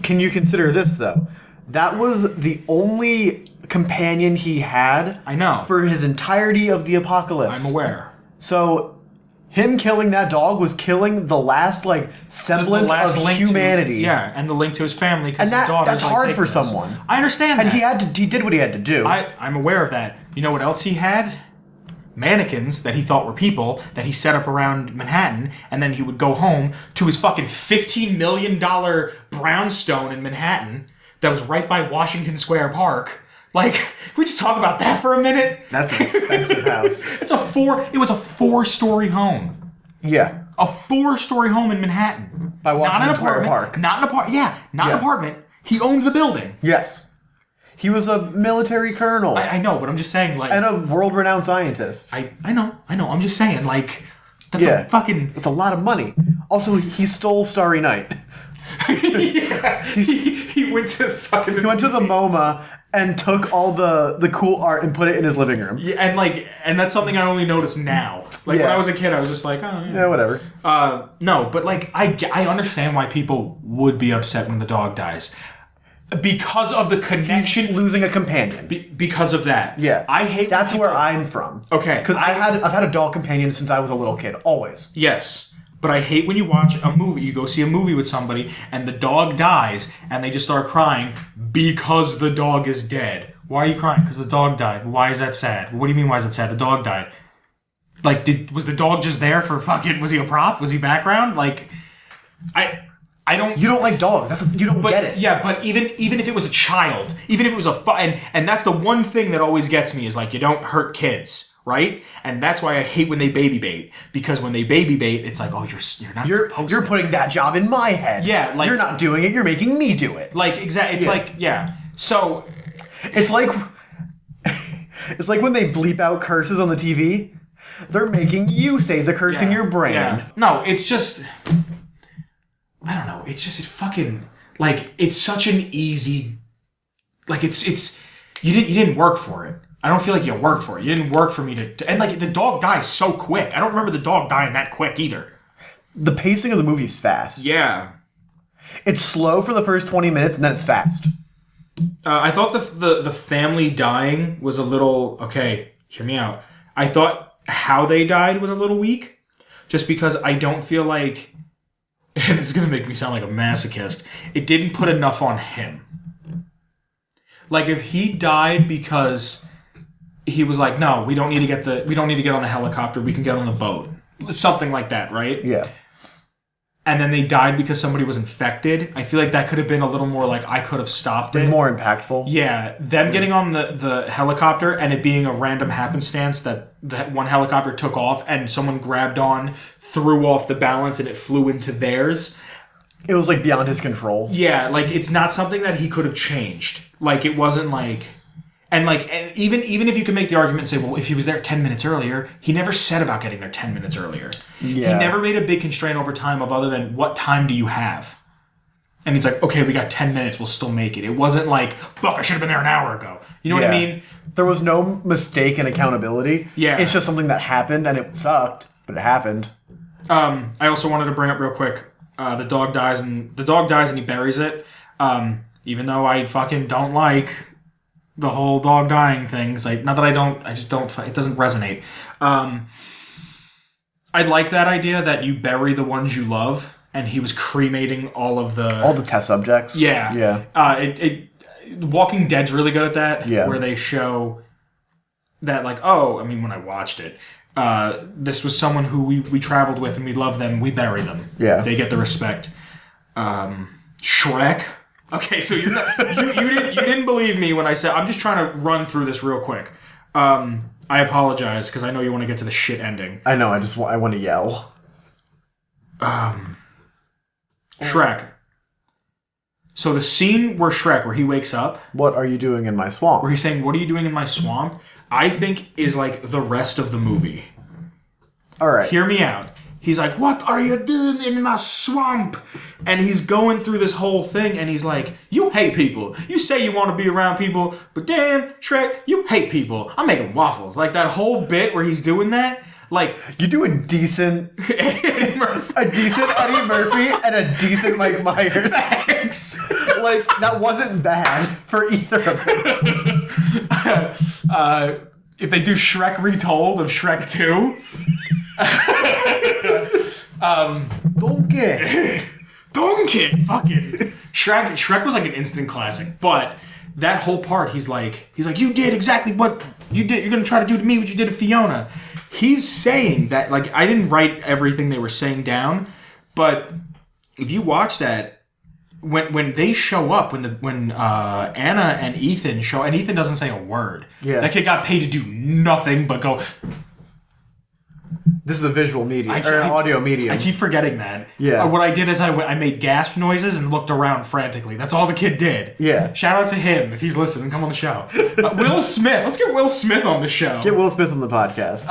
Can you consider this, though? That was the only companion he had. I know. For his entirety of the apocalypse. I'm aware. So, him killing that dog was killing the last, semblance of humanity. And the link to his family. And that's hard for someone. I understand that. And he did what he had to do. I'm aware of that. You know what else he had? Mannequins that he thought were people that he set up around Manhattan, and then he would go home to his fucking $15 million brownstone in Manhattan that was right by Washington Square Park. Like, can we just talk about that for a minute? That's an expensive house. It was a 4-story home. Yeah. A 4-story home in Manhattan. By Washington Square Park. Not an apartment. Yeah, not an apartment. He owned the building. Yes. He was a military colonel. I know, but I'm just saying, and a world-renowned scientist. I know. I'm just saying, that's a fucking... It's a lot of money. Also, he stole Starry Night. He went to fucking... He went to the MoMA and took all the cool art and put it in his living room. Yeah, and that's something I only noticed now. When I was a kid, I was just like, oh, yeah, whatever. No, but I understand why people would be upset when the dog dies. Because of the connection. He's losing a companion. Because of that. Yeah. I hate That's where I'm from. Okay. Because I've had a dog companion since I was a little kid. Always. Yes. But I hate when you watch a movie, you go see a movie with somebody, and the dog dies, and they just start crying because the dog is dead. Why are you crying? Because the dog died. Why is that sad? What do you mean, why is that sad? The dog died. Was the dog just there for fucking... Was he a prop? Was he background? I don't... You don't like dogs. You don't get it. Yeah, but even if it was a child, even if it was and that's the one thing that always gets me is you don't hurt kids, right? And that's why I hate when they baby bait, because when they baby bait, it's like, oh, you're not supposed to. You're putting that job in my head. Yeah, you're not doing it. You're making me do it. Exactly. It's So it's like when they bleep out curses on the TV. They're making you say the curse in your brain. Yeah. No, it's just... I don't know. It's just, it fucking... Like, it's such an easy, like, it's you didn't work for it. I don't feel like you worked for it. You didn't work for me to and like the dog dies so quick. I don't remember the dog dying that quick either. The pacing of the movie is fast. Yeah. It's slow for the first 20 minutes, and then it's fast. I thought the family dying was a little... Okay, hear me out. I thought how they died was a little weak. Just because I don't feel like... And this is going to make me sound like a masochist. It didn't put enough on him. Like, if he died because he was like, no, we don't need to get on the helicopter. We can get on the boat. Something like that, right? Yeah. And then they died because somebody was infected. I feel like that could have been a little more like I could have stopped it. More impactful. Yeah. Them getting on the helicopter and it being a random happenstance that one helicopter took off and someone grabbed on, threw off the balance, and it flew into theirs. It was like beyond his control. Yeah, like it's not something that he could have changed. Like it wasn't like... And even if you could make the argument and say, well, if he was there 10 minutes earlier, he never said about getting there 10 minutes earlier. Yeah. He never made a big constraint over time of other than what time do you have? And he's like, okay, we got 10 minutes, we'll still make it. It wasn't like, fuck, I should have been there an hour ago. You know what I mean? There was no mistake in accountability. Yeah. It's just something that happened and it sucked, but it happened. I also wanted to bring up real quick, the dog dies and he buries it. Even though I fucking don't like the whole dog dying things. Like, not that I don't, I just don't, it doesn't resonate. I like that idea that you bury the ones you love, and he was cremating all the test subjects. Yeah. Yeah. Walking Dead's really good at that. Yeah. Where they show that, like, oh, I mean, when I watched it, this was someone who we traveled with and we love them, we bury them. Yeah. They get the respect. Shrek. Okay, so you didn't believe me when I said... I'm just trying to run through this real quick. I apologize, because I know you want to get to the shit ending. I know, I want to yell. Shrek. So the scene where he wakes up... What are you doing in my swamp? Where he's saying, what are you doing in my swamp? I think is like the rest of the movie. Alright. Hear me out. He's like, what are you doing in my swamp? And he's going through this whole thing, and he's like, you hate people. You say you want to be around people, but damn, Shrek, you hate people. I'm making waffles. Like, that whole bit where he's doing that, like... You do a decent Eddie Murphy and a decent Mike Myers. Thanks. Like, that wasn't bad for either of them. If they do Shrek Retold of Shrek 2... Donkey! Fucking Shrek was like an instant classic, but that whole part, he's like, you did exactly what you did. You're gonna try to do to me what you did to Fiona. He's saying that, like, I didn't write everything they were saying down, but if you watch that, when they show up, when Anna and Ethan show, and Ethan doesn't say a word. Yeah. That kid got paid to do nothing but go. This is a visual medium, or an audio medium. I keep forgetting that. Yeah. What I did is I made gasp noises and looked around frantically. That's all the kid did. Yeah. Shout out to him if he's listening. Come on the show. Will Smith. Let's get Will Smith on the show. Get Will Smith on the podcast.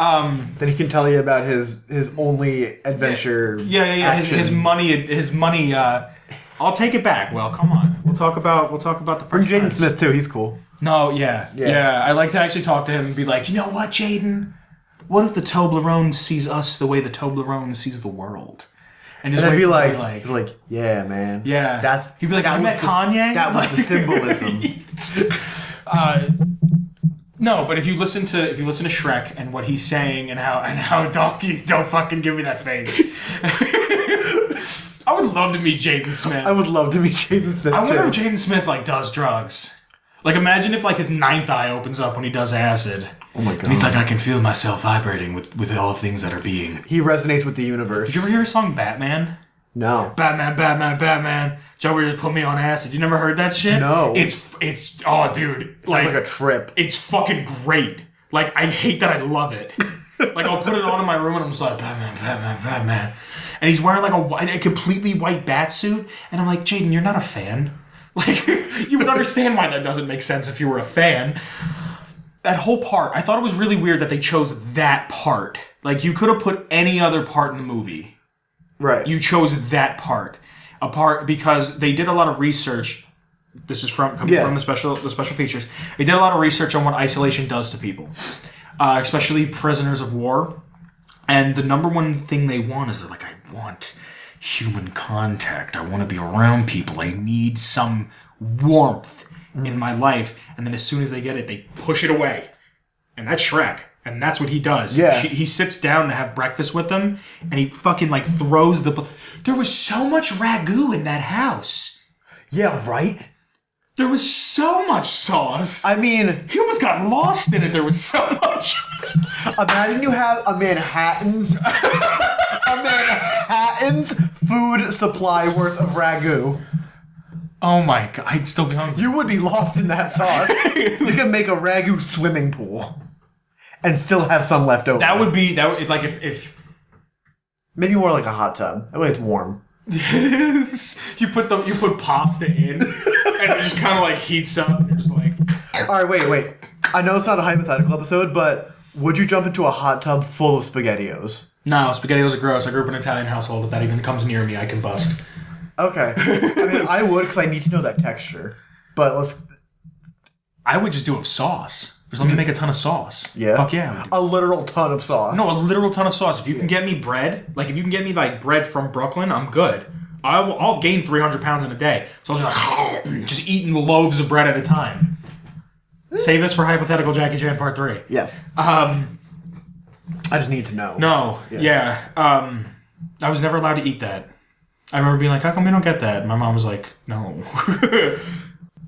Then he can tell you about his only adventure. Yeah. His money. I'll take it back. Will, come on. We'll talk about the Bring first. Jaden Smith too. He's cool. No, yeah. I like to actually talk to him and be like, you know what, Jaden? What if the Toblerone sees us the way the Toblerone sees the world? And then be like, yeah, man. Yeah. He'd be like, I met Kanye? That was the symbolism. No, but if you listen to Shrek and what he's saying and how donkeys don't fucking give me that face. I would love to meet Jaden Smith. I would love to meet Jaden Smith. I wonder if Jaden Smith does drugs. Like, imagine if his ninth eye opens up when he does acid. Oh my god. And he's like, I can feel myself vibrating with all things that are being. He resonates with the universe. Did you ever hear his song Batman? No. Batman. Joker just put me on acid. You never heard that shit? No. It's oh dude. Sounds like a trip. It's fucking great. Like, I hate that I love it. Like, I'll put it on in my room and I'm just like, Batman. And he's wearing like a completely white bat suit. And I'm like, Jaden, you're not a fan. Like, you would understand why that doesn't make sense if you were a fan. That whole part, I thought it was really weird that they chose that part. Like, you could have put any other part in the movie. Right. You chose that part. apart because they did a lot of research. This is from the special features. They did a lot of research on what isolation does to people, especially prisoners of war. And the number one thing they want is I want human contact. I want to be around people. I need some warmth in my life. And then as soon as they get it, they push it away. And that's Shrek. And that's what he does. Yeah. He sits down to have breakfast with them, and he fucking throws the... There was so much ragu in that house. Yeah, right? There was so much sauce. I mean... He almost got lost in it. There was so much. Imagine you have a Manhattan's food supply worth of ragu. Oh my God. I'd still be hungry. You would be lost in that sauce. You could make a ragu swimming pool and still have some left over. That would if maybe more like a hot tub. That way it's warm. you put pasta in and it just kind of heats up and you're just like... All right, wait. I know it's not a hypothetical episode, but would you jump into a hot tub full of SpaghettiOs? No, SpaghettiOs are gross. I grew up in an Italian household. If that even comes near me, I can bust. Okay. I mean, I would because I need to know that texture. But I would just do it with sauce. Just let me make a ton of sauce. Yeah? Fuck yeah. A literal ton of sauce. No, a literal ton of sauce. If you can get me bread, if you can get me bread from Brooklyn, I'm good. I'll gain 300 pounds in a day. So I'll be just eating loaves of bread at a time. Save this for hypothetical Jackie Chan Part 3. Yes. I just need to know. No. Yeah. I was never allowed to eat that. I remember being like, how come we don't get that? And my mom was like, no.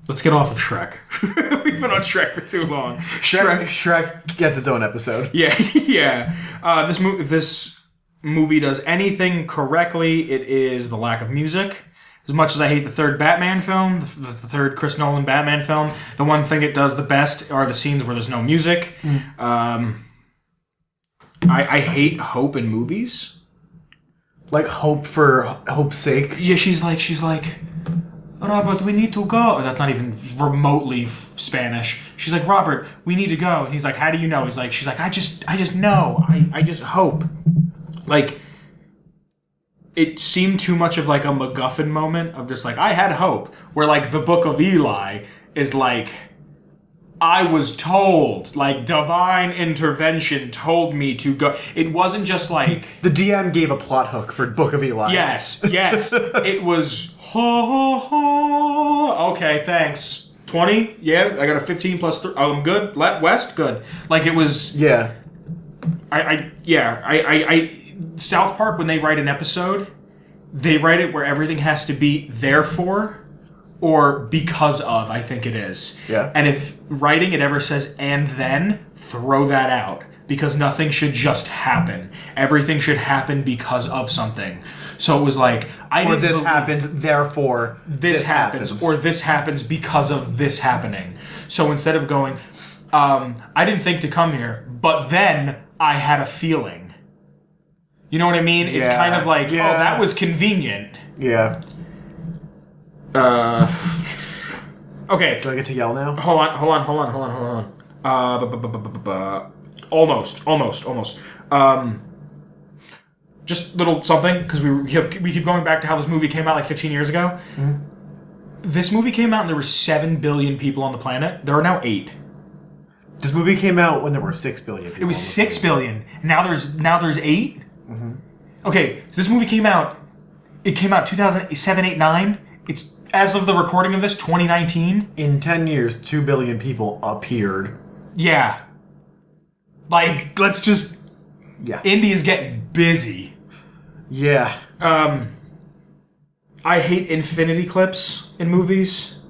Let's get off of Shrek. We've been on Shrek for too long. Shrek gets its own episode. Yeah, yeah. If this movie does anything correctly, it is the lack of music. As much as I hate the third Batman film, the third Chris Nolan Batman film, the one thing it does the best are the scenes where there's no music. I hate hope in movies. Like hope for hope's sake? Yeah, she's like, Robert, we need to go. That's not even remotely Spanish. She's like, Robert, we need to go. And he's like, how do you know? She's like, I just know. I just hope. It seemed too much of a MacGuffin moment of just I had hope. Where the Book of Eli is I was told, divine intervention told me to go. It wasn't just The DM gave a plot hook for Book of Eli. Yes. It was, okay, thanks. 20? Yeah, I got a 15 plus 3. Oh, I'm good. West? Good. It was... Yeah. South Park, when they write an episode, they write it where everything has to be therefore or because of, I think it is. Yeah. And if writing it ever says and then, throw that out. Because nothing should just happen. Everything should happen because of something. So it was or this happened, therefore this happens. Or this happens because of this happening. So instead of going, I didn't think to come here, but then I had a feeling. You know what I mean? It's kind of oh, that was convenient. Yeah. Okay. Do I get to yell now? Hold on. Almost. Just little something, because we keep going back to how this movie came out 15 years ago. Mm-hmm. This movie came out and there were 7 billion people on the planet. There are now 8. This movie came out when there were 6 billion people. It was 6 billion. Now there's 8? Mm-hmm. Okay, so this movie came out... It came out 2007, 8, 9. It's, as of the recording of this, 2019. In 10 years, 2 billion people appeared. Yeah. Let's just... Yeah. India's getting busy. Yeah. I hate infinity clips in movies.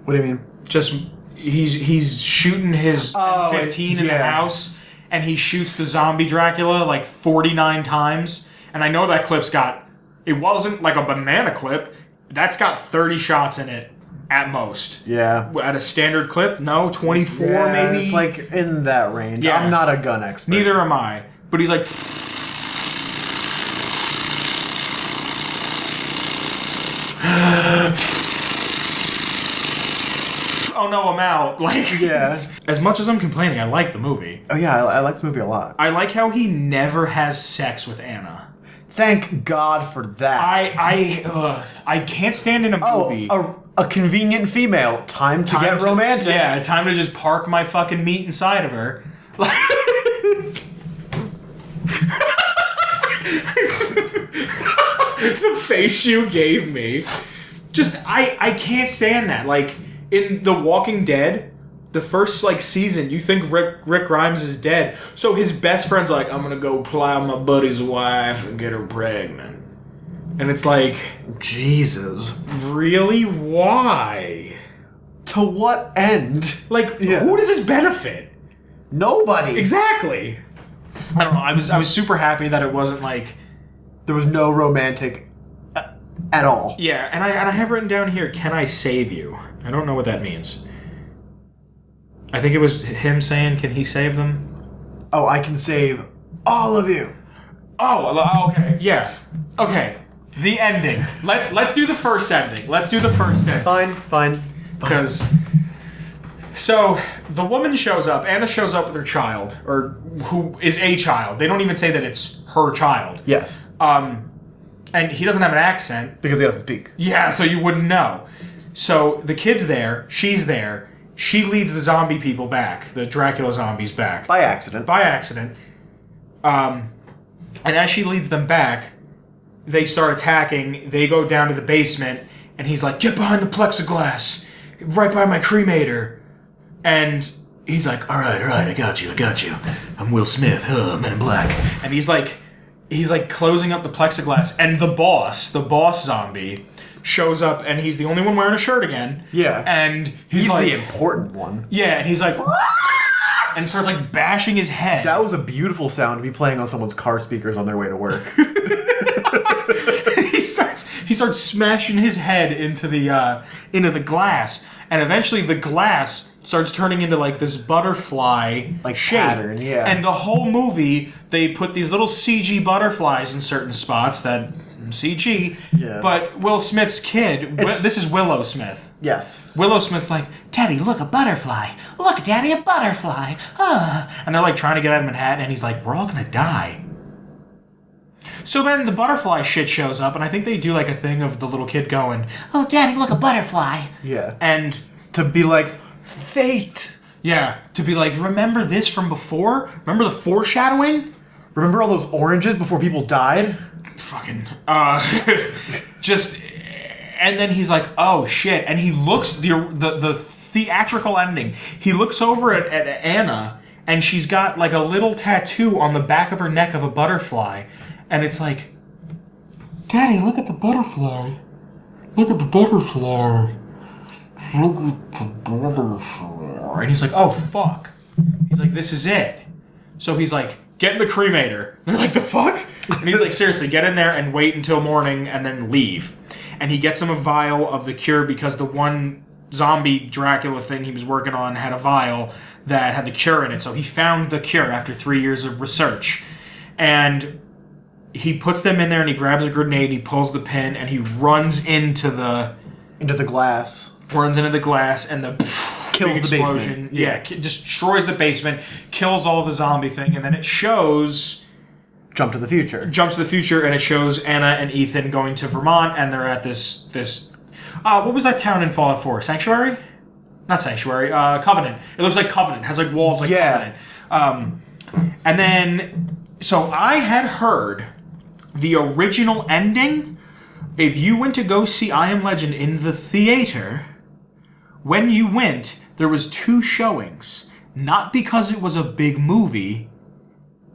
What do you mean? Just, he's shooting his 15 in the house, and he shoots the zombie Dracula 49 times. And I know that clip's got... It wasn't a banana clip. That's got 30 shots in it at most. Yeah. At a standard clip? No, 24 maybe? It's in that range. Yeah. I'm not a gun expert. Neither am I. But he's like... oh no, I'm out. Yeah. As much as I'm complaining, I like the movie. Oh yeah, I like this movie a lot. I like how he never has sex with Anna. Thank God for that. I can't stand in a movie. A convenient female. Time to get romantic. Yeah, time to just park my fucking meat inside of her. The face you gave me. Just, I can't stand that. Like, in The Walking Dead, the first, like, season, you think Rick Grimes is dead. So his best friend's like, I'm gonna go plow my buddy's wife and get her pregnant. And it's like... Jesus. Really? Why? To what end? Like, who does this benefit? Nobody. Exactly. I don't know. I was super happy that it wasn't like... There was no romantic at all. Yeah, and I have written down here, can I save you? I don't know what that means. I think it was him saying, can he save them? Oh, I can save all of you. Oh, okay. Yeah. Okay. The ending. Let's do the first ending. Fine. Because... So, the woman shows up, Anna shows up with her child, or who is a child. They don't even say that it's her child. Yes. And he doesn't have an accent. Because he doesn't speak. Yeah, so you wouldn't know. So, the kid's there, she's there, she leads the zombie people back, the Dracula zombies back. By accident. And as she leads them back, they start attacking, they go down to the basement, and he's like, get behind the plexiglass, right by my cremator. And he's like, all right, I got you. I'm Will Smith, Men in Black. And he's like closing up the plexiglass, and the boss zombie, shows up, and he's the only one wearing a shirt again. Yeah. And he's like, the important one. Yeah, and he's like, and starts like bashing his head. That was a beautiful sound to be playing on someone's car speakers on their way to work. He starts smashing his head into the glass, and eventually the glass starts turning into like this butterfly like shape. Pattern, yeah. And the whole movie, they put these little CG butterflies in certain spots that CG. Yeah. But Will Smith's kid, this is Willow Smith. Yes. Willow Smith's like, Daddy, look, a butterfly. Look, Daddy, a butterfly. And they're like trying to get out of Manhattan, and he's like, we're all gonna die. So then the butterfly shit shows up, and I think they do like a thing of the little kid going, oh, Daddy, look, a butterfly. Yeah. And to be like, fate. Yeah, to be like, remember this from before? Remember the foreshadowing? Remember all those oranges before people died? Fucking, just, and then he's like, oh shit, and he looks, the theatrical ending, he looks over at Anna, and she's got like a little tattoo on the back of her neck of a butterfly, and it's like, Daddy, look at the butterfly. Look at the butterfly. Look at the butterfly. And he's like, oh fuck. He's like, this is it. So he's like, get in the cremator. They're like, the fuck? And he's like, seriously, get in there and wait until morning and then leave. And he gets him a vial of the cure because the one zombie Dracula thing he was working on had a vial that had the cure in it. So he found the cure after 3 years of research. And he puts them in there and he grabs a grenade and he pulls the pin and he runs into the glass. Runs into the glass and the kills the explosion. basement. Yeah, destroys the basement, kills all the zombie thing, and then it shows jumps to the future, and it shows Anna and Ethan going to Vermont, and they're at this what was that town in Fallout 4? Sanctuary? Not Sanctuary. Covenant. It looks like Covenant. It has like walls like Covenant. And then, so I had heard the original ending. If you went to go see I Am Legend in the theater, when you went, there was 2 showings. Not because it was a big movie,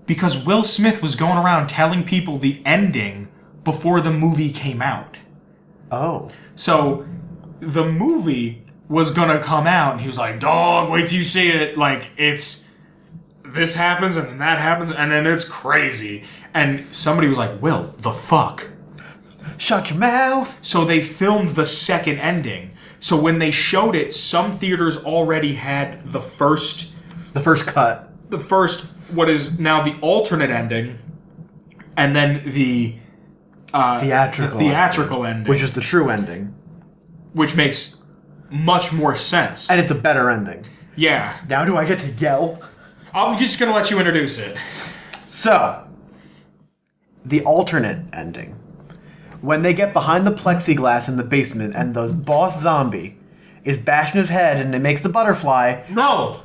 because Will Smith was going around telling people the ending before the movie came out. Oh. So, the movie was gonna come out, and he was like, dog, wait till you see it. Like, it's... this happens, and then that happens, and then it's crazy. And somebody was like, Will, the fuck? Shut your mouth! So they filmed the second ending. So when they showed it, some theaters already had the first cut. The first, what is now the alternate ending, and then the theatrical ending. Which is the true ending. Which makes much more sense. And it's a better ending. Yeah. Now do I get to yell? I'm just going to let you introduce it. So, the alternate ending. When they get behind the plexiglass in the basement and the boss zombie is bashing his head and it makes the butterfly. No,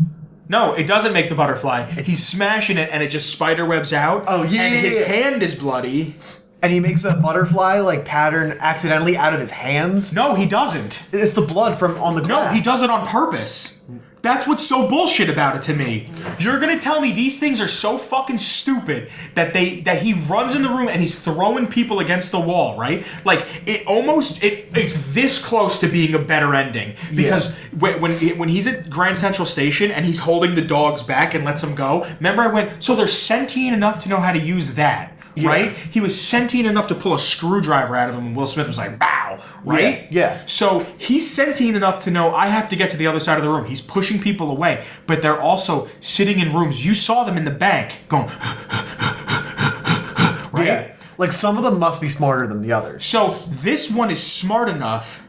it doesn't make the butterfly. He's smashing it and it just spiderwebs out. Oh, yeah. And his hand is bloody. And he makes a butterfly like pattern accidentally out of his hands. No, he doesn't. It's the blood from on the glass. No, he does it on purpose. That's what's so bullshit about it to me. You're gonna tell me these things are so fucking stupid that he runs in the room and he's throwing people against the wall, right? Like it's this close to being a better ending because when he's at Grand Central Station and he's holding the dogs back and lets them go. Remember, I went, so they're sentient enough to know how to use that. Yeah. Right? He was sentient enough to pull a screwdriver out of him and Will Smith was like, bow, right? Yeah. So he's sentient enough to know I have to get to the other side of the room. He's pushing people away, but they're also sitting in rooms. You saw them in the bank going, right? Yeah. Like some of them must be smarter than the others. So this one is smart enough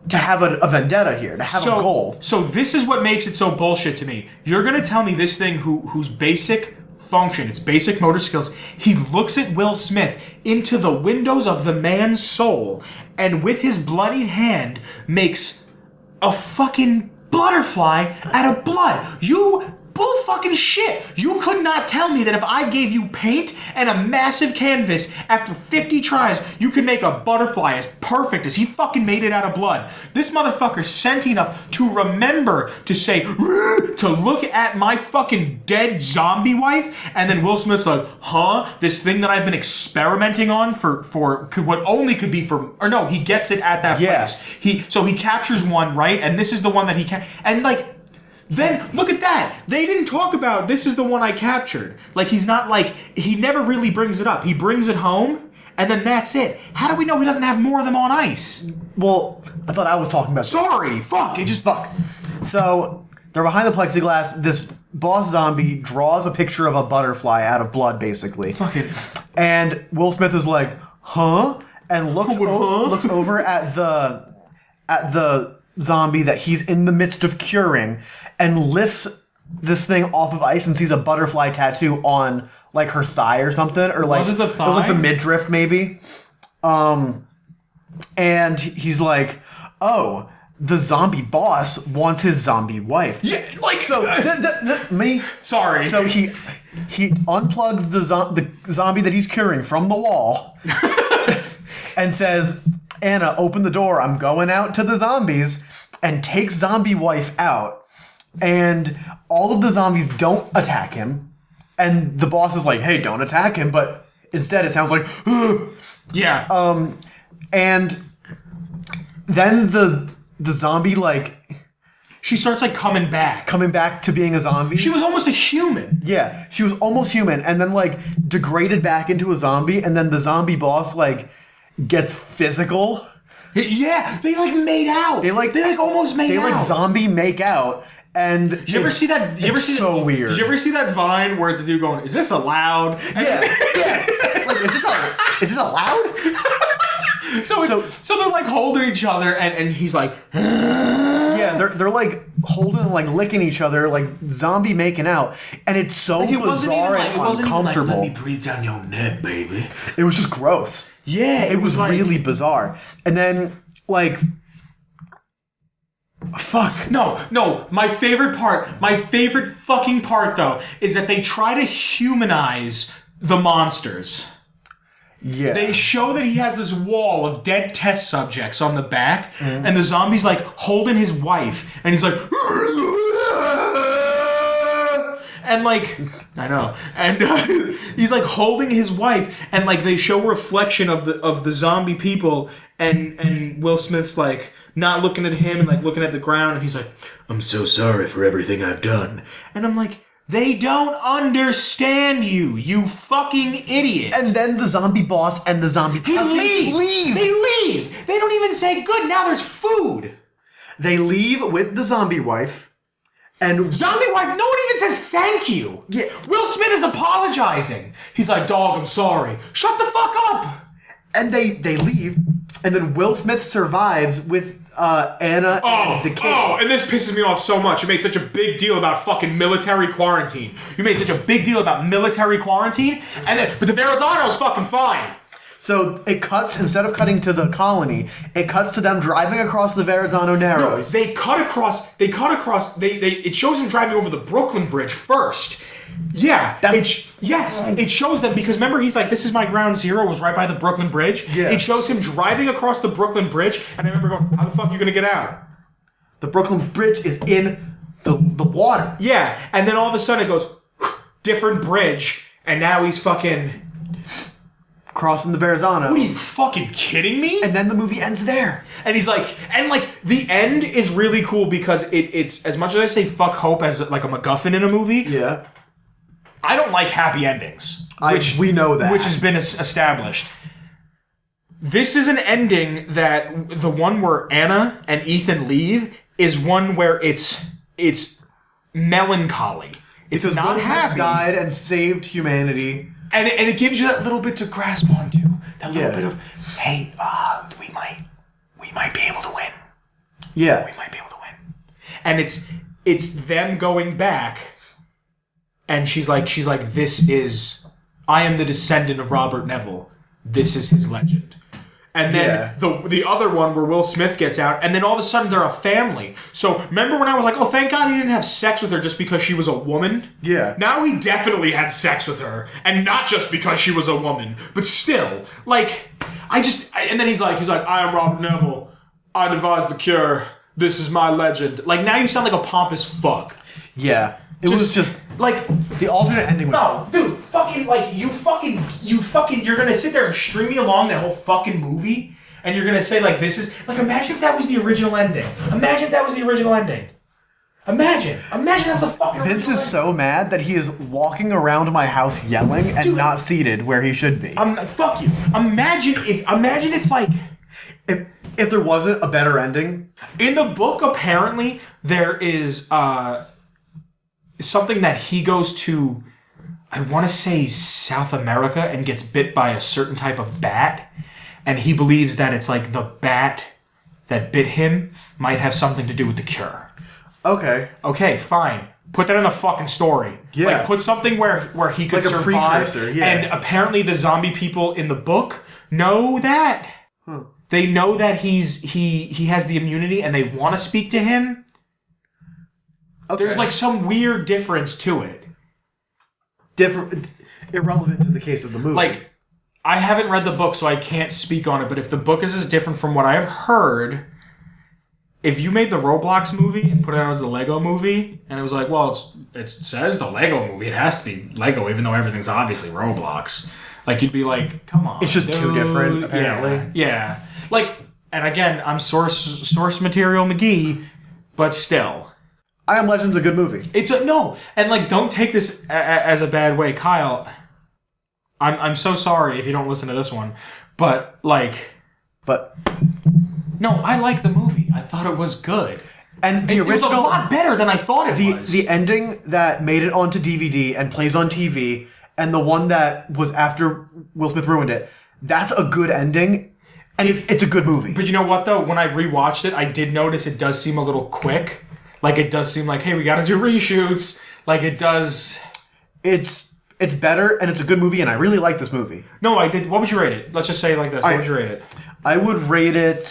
to have a vendetta here, to have a goal. So this is what makes it so bullshit to me. You're going to tell me this thing whose basic function, its basic motor skills, he looks at Will Smith into the windows of the man's soul and with his bloodied hand makes a fucking butterfly out of blood. You bull fucking shit. You could not tell me that if I gave you paint and a massive canvas after 50 tries, you could make a butterfly as perfect as he fucking made it out of blood. This motherfucker's sentient enough to remember to say, to look at my fucking dead zombie wife, and then Will Smith's like, huh? This thing that I've been experimenting on for what only could be for, or no, he gets it at that place. He captures one, right? And this is the one that he and like, then look at that. They didn't talk about this is the one I captured. Like he's not like he never really brings it up. He brings it home and then that's it. How do we know he doesn't have more of them on ice? Well, I thought I was talking about Sorry, fuck. It just fuck. So they're behind the plexiglass. This boss zombie draws a picture of a butterfly out of blood, basically. Fuck it. And Will Smith is like, huh? And looks over at the zombie that he's in the midst of curing and lifts this thing off of ice and sees a butterfly tattoo on like her thigh or something, or like was it the thigh? It was like the midriff maybe. And he's like, oh, the zombie boss wants his zombie wife. Yeah, like so. Me. Sorry. So he unplugs the zombie that he's curing from the wall and says, Anna, open the door. I'm going out to the zombies, and takes zombie wife out. And all of the zombies don't attack him. And the boss is like, hey, don't attack him. But instead it sounds like, yeah. And then the zombie, like, she starts like coming back to being a zombie. She was almost a human. Yeah, she was almost human, and then like degraded back into a zombie, and then the zombie boss like gets physical. Yeah, they like made out. They almost made out. They like zombie make out, and you ever see that? You ever see so that, weird. Did you ever see that Vine where it's a dude going, "Is this allowed?" Yeah, yeah. Like, is this allowed? So they're like holding each other, and he's like, yeah, they're like holding, like licking each other, like zombie making out, and it's so like bizarre and uncomfortable. Let me breathe down your neck, baby. It was just gross. Yeah, it was like, really bizarre. And then like, fuck. No. My favorite fucking part though, is that they try to humanize the monsters. Yeah. They show that he has this wall of dead test subjects on the back, and the zombie's like holding his wife, and he's like, and like, I know, and he's like holding his wife, and like they show a reflection of the zombie people, and Will Smith's like not looking at him and like looking at the ground, and he's like, I'm so sorry for everything I've done, and I'm like, they don't understand you, you fucking idiot. And then the zombie boss and the zombie posse leave. They leave. They don't even say, good, now there's food. They leave with the zombie wife. And zombie wife, no one even says thank you. Yeah. Will Smith is apologizing. He's like, dog, I'm sorry. Shut the fuck up. And they leave. And then Will Smith survives with Anna and the kid. Oh, and this pisses me off so much. You made such a big deal about fucking military quarantine. You made such a big deal about military quarantine, But the Verrazano's fucking fine. So it cuts, instead of cutting to the colony, it cuts to them driving across the Verrazano Narrows. They cut across. It shows them driving over the Brooklyn Bridge first. Yeah, it shows them because remember he's like, this is my ground zero, was right by the Brooklyn Bridge. Yeah. It shows him driving across the Brooklyn Bridge, and I remember going, how the fuck are you gonna get out? The Brooklyn Bridge is in the water. Yeah, and then all of a sudden it goes, different bridge, and now he's fucking Crossing the Verrazano. What are you fucking kidding me? And then the movie ends there. And he's like, the end is really cool because it's as much as I say fuck hope as like a MacGuffin in a movie. Yeah. I don't like happy endings. We know that. Which has been established. This is an ending that the one where Anna and Ethan leave is one where it's melancholy. It's because not Will Smith happy. died and saved humanity. And it gives you that little bit to grasp onto. That little Yeah. bit of, hey, we might be able to win. Yeah. We might be able to win. And it's them going back, and she's like, I am the descendant of Robert Neville. This is his legend. And then the other one where Will Smith gets out, and then all of a sudden they're a family. So remember when I was like, oh, thank God he didn't have sex with her just because she was a woman? Yeah. Now he definitely had sex with her, and not just because she was a woman, but still, like, and then he's like, I am Robert Neville. I devised the cure. This is my legend. Like, now you sound like a pompous fuck. Yeah. It was just like the alternate ending was no, dude, fucking like you're gonna sit there and string me along that whole fucking movie, and you're gonna say like this is like imagine if that was the original ending. Imagine that was the fucking. Vince is so mad that he is walking around my house yelling and not seated where he should be. Fuck you. Imagine if like if there wasn't a better ending. In the book, apparently there is something that he goes to, I want to say South America, and gets bit by a certain type of bat, and he believes that it's like the bat that bit him might have something to do with the cure. Okay, fine. Put that in the fucking story. Yeah. Like, put something where he could like a survive. precursor, yeah. And apparently the zombie people in the book know that. They know that he has the immunity, and they want to speak to him. Okay. There's like some weird difference to it. Irrelevant to the case of the movie. Like, I haven't read the book, so I can't speak on it, but if the book is as different from what I have heard, if you made the Roblox movie and put it out as the Lego movie, and it was like, well, it says the Lego movie, it has to be Lego, even though everything's obviously Roblox. Like, you'd be like, come on. It's just too different, apparently. Yeah. Like, and again, I'm source material McGee, but still. I Am Legend's a good movie. No, and like, don't take this as a bad way, Kyle. I'm so sorry if you don't listen to this one, but no, I like the movie. I thought it was good, and the original it was a lot better than I thought it was. The ending that made it onto DVD and plays on TV, and the one that was after Will Smith ruined it. That's a good ending, and it's a good movie. But you know what though? When I rewatched it, I did notice it does seem a little quick. Like, it does seem like, hey, we gotta do reshoots. Like, it does. It's better, and it's a good movie, and I really like this movie. No, I did. What would you rate it? Let's just say it like this. What would you rate it? I would rate it,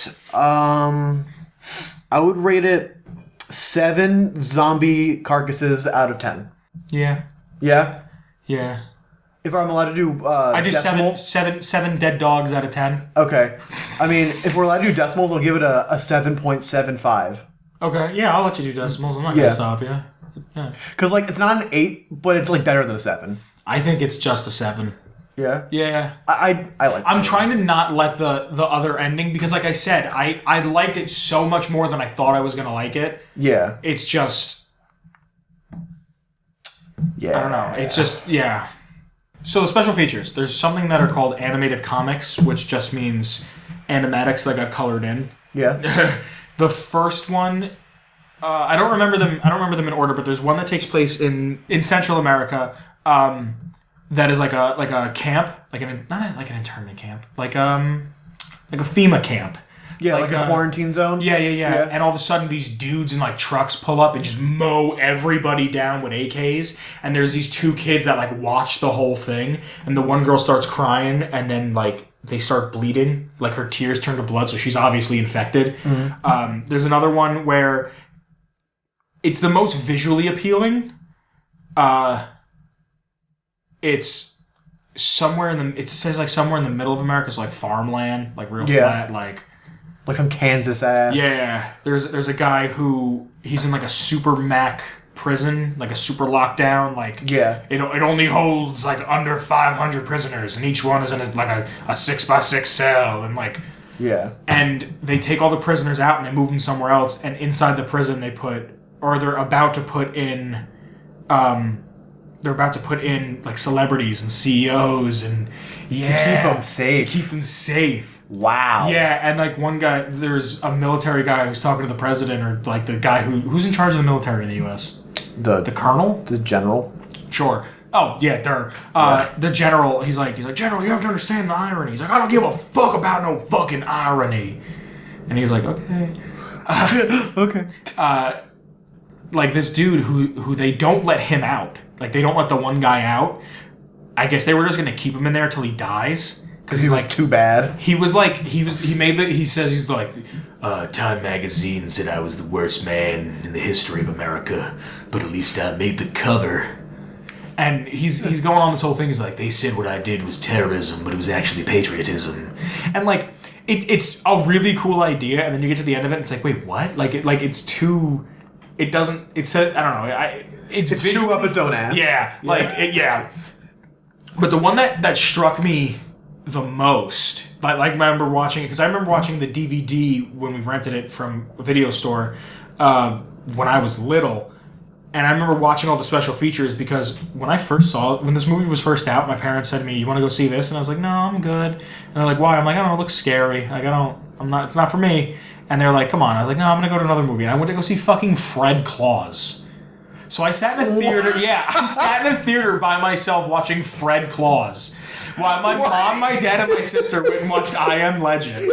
7 zombie carcasses out of 10. Yeah. Yeah? Yeah. If I'm allowed to do I do decimal? seven dead dogs out of 10. Okay. I mean, if we're allowed to do decimals, I'll give it a 7.75. Okay, yeah, I'll let you do decimals. I'm not going to stop you. Yeah. Because, like, it's not an 8, but it's, like, better than a 7. I think it's just a 7. Yeah? Yeah. I like I'm trying to not let the other ending, because, like I said, I liked it so much more than I thought I was going to like it. Yeah. It's just... Yeah. I don't know. It's just, yeah. So the special features. There's something that are called animated comics, which just means animatics that got colored in. Yeah. The first one, I don't remember them in order, but there's one that takes place in Central America, that is like a camp, not like an internment camp, like a FEMA camp. Yeah, like a quarantine zone. Yeah. And all of a sudden, these dudes in like trucks pull up and just mow everybody down with AKs. And there's these two kids that like watch the whole thing. And the one girl starts crying, and then like they start bleeding. Like her tears turn to blood, so she's obviously infected. Mm-hmm. There's another one where it's the most visually appealing. It's somewhere it says like somewhere in the middle of America, so like farmland, like real flat, like some Kansas ass. Yeah, there's a guy who he's in like a super Mac prison, like a super lockdown, like it only holds like under 500 prisoners, and each one is in a 6x6 cell, and like and they take all the prisoners out and they move them somewhere else, and inside the prison they're about to put in like celebrities and CEOs and to keep them safe. Wow. Yeah, and like one guy, there's a military guy who's talking to the president, or like the guy who's in charge of the military in the U.S. The colonel, the general. Sure. Oh yeah, the general. He's like, General, you have to understand the irony. He's like, I don't give a fuck about no fucking irony. And he's like, okay, okay. Like this dude who they don't let him out. Like they don't let the one guy out. I guess they were just gonna keep him in there till he dies. Because he was like, too bad. He says he's like, Time magazine said I was the worst man in the history of America, but at least I made the cover. And he's going on this whole thing. He's like, they said what I did was terrorism, but it was actually patriotism. And like, it's a really cool idea. And then you get to the end of it, and it's like, wait, what? Like it's too. It doesn't. It said, I don't know. It's too up its own ass. Yeah. But the one that struck me the most, like I remember watching it, because I remember watching the DVD when we rented it from a video store when I was little, and I remember watching all the special features, because when this movie was first out, my parents said to me, you want to go see this? And I was like, no, I'm good. And they're like, why? I'm like, I don't know, it looks scary. Like, it's not for me. And they're like, come on. I was like, no, I'm going to go to another movie. And I went to go see fucking Fred Claus. So I sat in a theater, I sat in a theater by myself watching Fred Claus. While my mom, my dad, and my sister went and watched I Am Legend.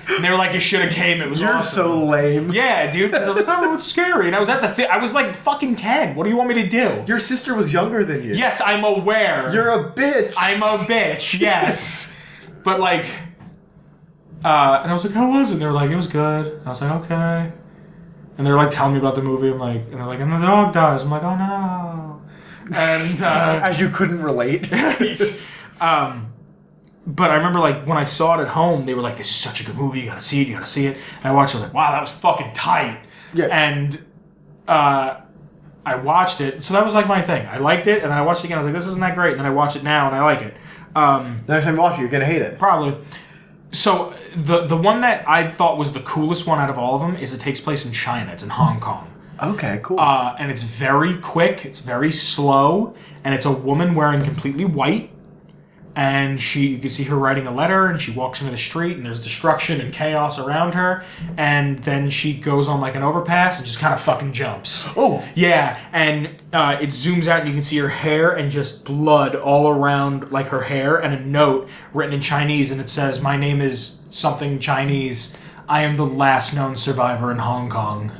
And they were like, you should have came. It was You're awesome. so lame. Yeah, dude. I was like, oh, it's scary. And I was at the I was like fucking 10. What do you want me to do? Your sister was younger than you. Yes, I'm aware. You're a bitch. I'm a bitch, yes. But like, and I was like, how was it? And they were like, it was good. And I was like, okay. And they're like telling me about the movie. I'm like, and they're like, and the dog dies. I'm like, oh no. And as you couldn't relate. But I remember, like, when I saw it at home, they were like, this is such a good movie, you gotta see it. And I watched it, I was like, wow, that was fucking tight. Yeah. And I watched it, so that was, like, my thing. I liked it, and then I watched it again, I was like, this isn't that great, and then I watched it now, and I like it. The next time you watch it, you're gonna hate it. Probably. So, the one that I thought was the coolest one out of all of them is it takes place in China. It's in Hong Kong. Okay, cool. And it's very quick, it's very slow, and it's a woman wearing completely white. And you can see her writing a letter, and she walks into the street, and there's destruction and chaos around her, and then she goes on like an overpass and just kind of fucking jumps. Oh. Yeah, and it zooms out, and you can see her hair and just blood all around like her hair, and a note written in Chinese, and it says, my name is something Chinese. I am the last known survivor in Hong Kong.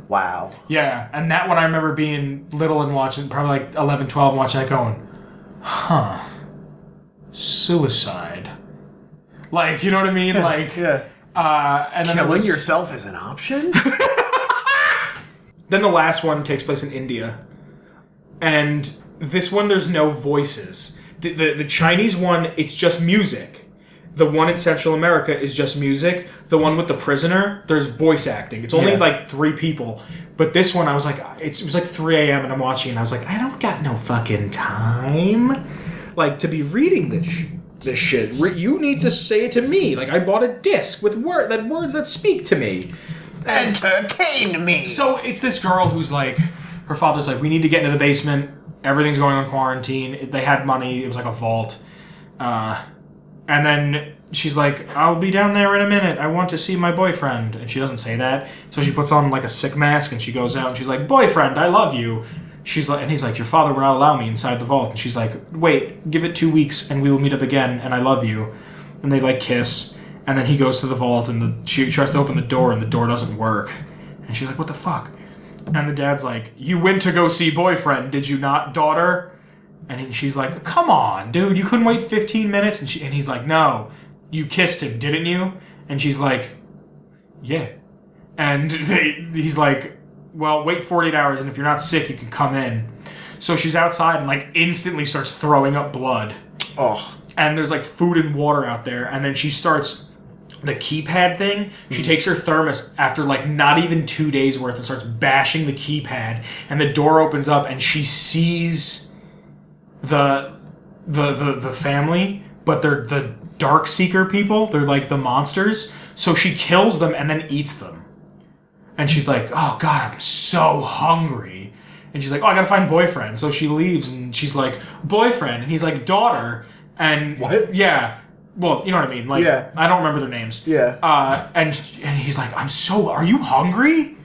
Wow. Yeah, and that one I remember being little and watching, probably like 11, 12, and watching that going, huh. Suicide, like, you know what I mean? Like, yeah. And then killing yourself is an option. Then the last one takes place in India, and this one there's no voices. The Chinese one, it's just music. The one in Central America is just music. The one with the prisoner, there's voice acting. It's only like 3 people. But this one, I was like, it was like 3 a.m. and I'm watching, and I was like, I don't got no fucking time. Like, to be reading this shit. You need to say it to me. Like, I bought a disc with words that speak to me. Entertain me. So it's this girl who's like, her father's like, we need to get into the basement. Everything's going on quarantine. They had money. It was like a vault. And then she's like, I'll be down there in a minute. I want to see my boyfriend. And she doesn't say that. So she puts on like a sick mask, and she goes out, and she's like, boyfriend, I love you. She's like, and he's like, your father would not allow me inside the vault. And she's like, wait, give it 2 weeks and we will meet up again, and I love you. And they like kiss, And then he goes to the vault, and she tries to open the door, and the door doesn't work. And she's like, what the fuck? And the dad's like, you went to go see boyfriend, did you not, daughter? And she's like, come on, dude, you couldn't wait 15 minutes? And he's like, no, you kissed him, didn't you? And she's like, yeah. And he's like, well, wait 48 hours, and if you're not sick, you can come in. So she's outside and, like, instantly starts throwing up blood. Oh. And there's, like, food and water out there. And then she starts the keypad thing. She takes her thermos after, like, not even 2 days worth and starts bashing the keypad. And the door opens up, and she sees the family, but they're the Darkseeker people. They're, like, the monsters. So she kills them and then eats them. And she's like, oh, God, I'm so hungry. And she's like, oh, I gotta find boyfriend. So she leaves, and she's like, boyfriend. And he's like, daughter. And what? Yeah. Well, you know what I mean. Like, yeah. I don't remember their names. Yeah. And he's like, are you hungry?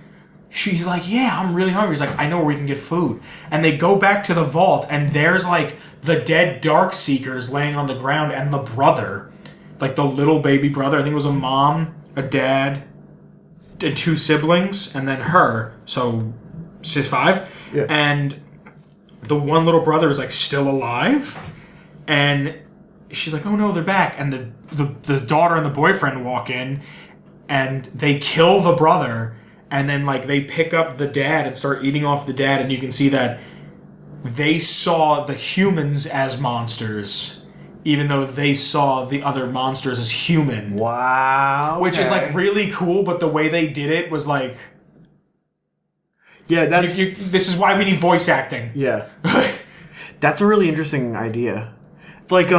She's like, yeah, I'm really hungry. He's like, I know where we can get food. And they go back to the vault, and there's, like, the dead Darkseekers laying on the ground, and the brother, like, the little baby brother. I think it was a mom, a dad, and 2 siblings, and then her. So, 5. Yeah. And the one little brother is, like, still alive. And she's like, oh no, they're back. And the daughter and the boyfriend walk in, and they kill the brother, and then, like, they pick up the dad and start eating off the dad, and you can see that they saw the humans as monsters, even though they saw the other monsters as human. Wow. Which is, like, really cool, but the way they did it was like... Yeah, that's... this is why we need voice acting. Yeah. That's a really interesting idea. It's like,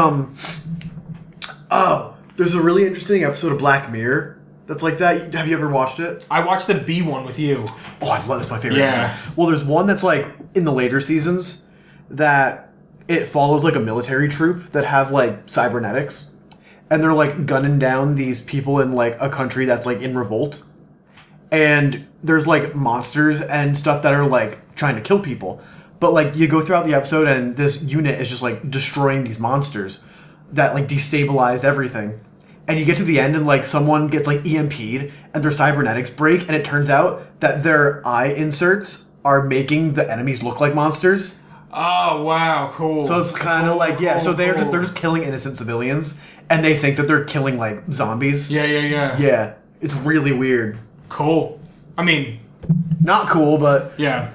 there's a really interesting episode of Black Mirror that's like that. Have you ever watched it? I watched the B one with you. Oh, I love that's my favorite Yeah. episode. Well, there's one that's like in the later seasons that it follows like a military troop that have like cybernetics, and they're like gunning down these people in like a country that's like in revolt, and there's like monsters and stuff that are like trying to kill people. But, like, you go throughout the episode, and this unit is just, like, destroying these monsters that, like, destabilized everything. And you get to the end, and, like, someone gets, like, EMP'd, and their cybernetics break, and it turns out that their eye inserts are making the enemies look like monsters. Oh, wow, cool. So it's kind of like, yeah, cool, so they're cool. just killing innocent civilians, and they think that they're killing, like, zombies. Yeah. Yeah, it's really weird. Cool. I mean... Not cool, but... Yeah.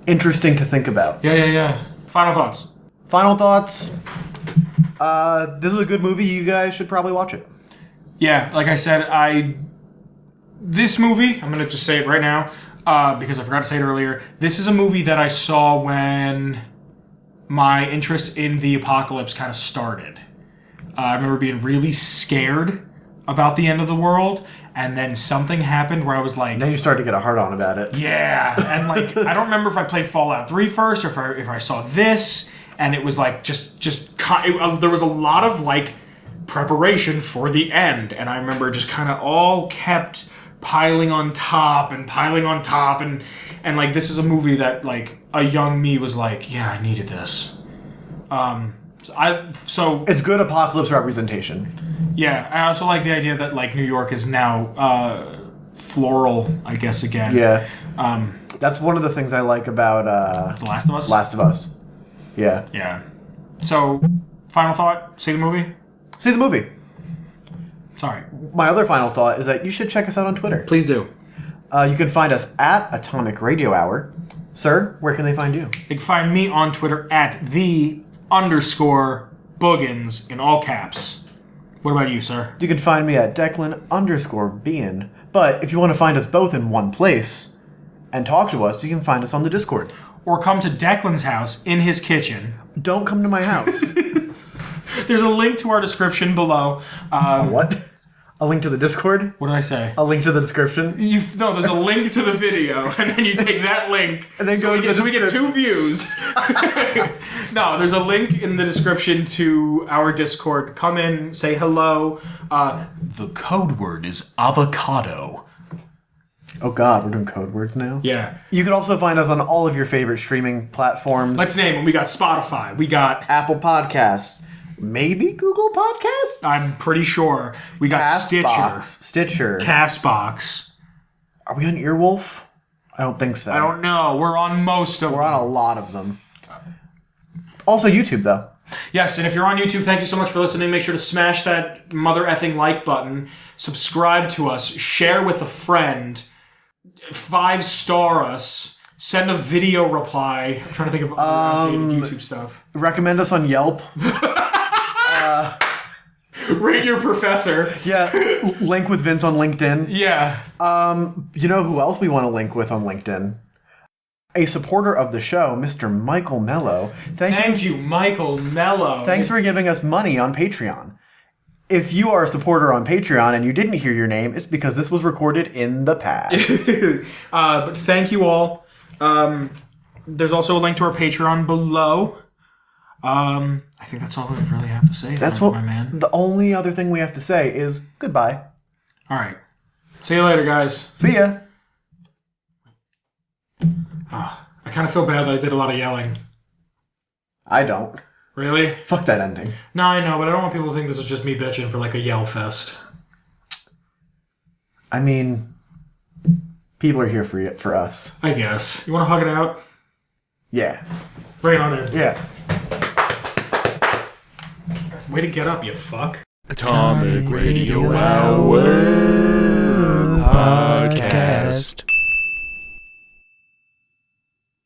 Interesting to think about. Yeah. Final thoughts. Final thoughts. This is a good movie. You guys should probably watch it. Yeah, like I said, this movie, I'm going to just say it right now, because I forgot to say it earlier. This is a movie that I saw when my interest in the apocalypse kind of started. I remember being really scared about the end of the world, and then something happened where I was like... Then you start to get a hard on about it. Yeah, and like, I don't remember if I played Fallout 3 first, or if I saw this, and it was like, there was a lot of like, preparation for the end, and I remember just kind of all kept piling on top, and like, this is a movie that like, a young me was like, yeah, I needed this. So it's good apocalypse representation. Yeah, I also like the idea that like New York is now floral, I guess, again. Yeah. That's one of the things I like about The Last of Us. Last of Us. Yeah. Yeah. So, final thought: see the movie. See the movie. Sorry. My other final thought is that you should check us out on Twitter. Please do. You can find us at Atomic Radio Hour. Sir, where can they find you? You can find me on Twitter at _Boogans in all caps. What about you, sir? You can find me at Declan_Bean. But if you want to find us both in one place and talk to us, you can find us on the Discord. Or come to Declan's house in his kitchen. Don't come to my house. There's a link to our description below. What? A link to the Discord? What did I say? A link to the description? No, there's a link to the video, and then you take that link, and then go to the description. So we get 2 views. No, there's a link in the description to our Discord. Come in, say hello. The code word is avocado. Oh God, we're doing code words now? Yeah. You can also find us on all of your favorite streaming platforms. Let's name them. We got Spotify. We got Apple Podcasts, maybe Google Podcasts? I'm pretty sure. We got Stitcher. Castbox. Are we on Earwolf? I don't think so. I don't know. We're on most of them. We're on a lot of them. Also YouTube, though. Yes, and if you're on YouTube, thank you so much for listening. Make sure to smash that mother effing like button. Subscribe to us. Share with a friend. 5-star us. Send a video reply. I'm trying to think of other outdated YouTube stuff. Recommend us on Yelp. Rate your professor. Yeah. Link with Vince on LinkedIn. Yeah. You know who else we want to link with on LinkedIn? A supporter of the show, Mr. Michael Mello. Thank you, Michael Mello. Thanks for giving us money on Patreon. If you are a supporter on Patreon and you didn't hear your name, it's because this was recorded in the past. But thank you all. There's also a link to our Patreon below. I think that's all we really have to say. That's what, my man. The only other thing we have to say is goodbye. All right. See you later, guys. See ya. I kind of feel bad that I did a lot of yelling. I don't. Really? Fuck that ending. No, I know, but I don't want people to think this was just me bitching for like a yell fest. I mean, people are here for us. I guess. You want to hug it out? Yeah. Bring it on in. Yeah. Way to get up, you fuck. Atomic Radio Hour.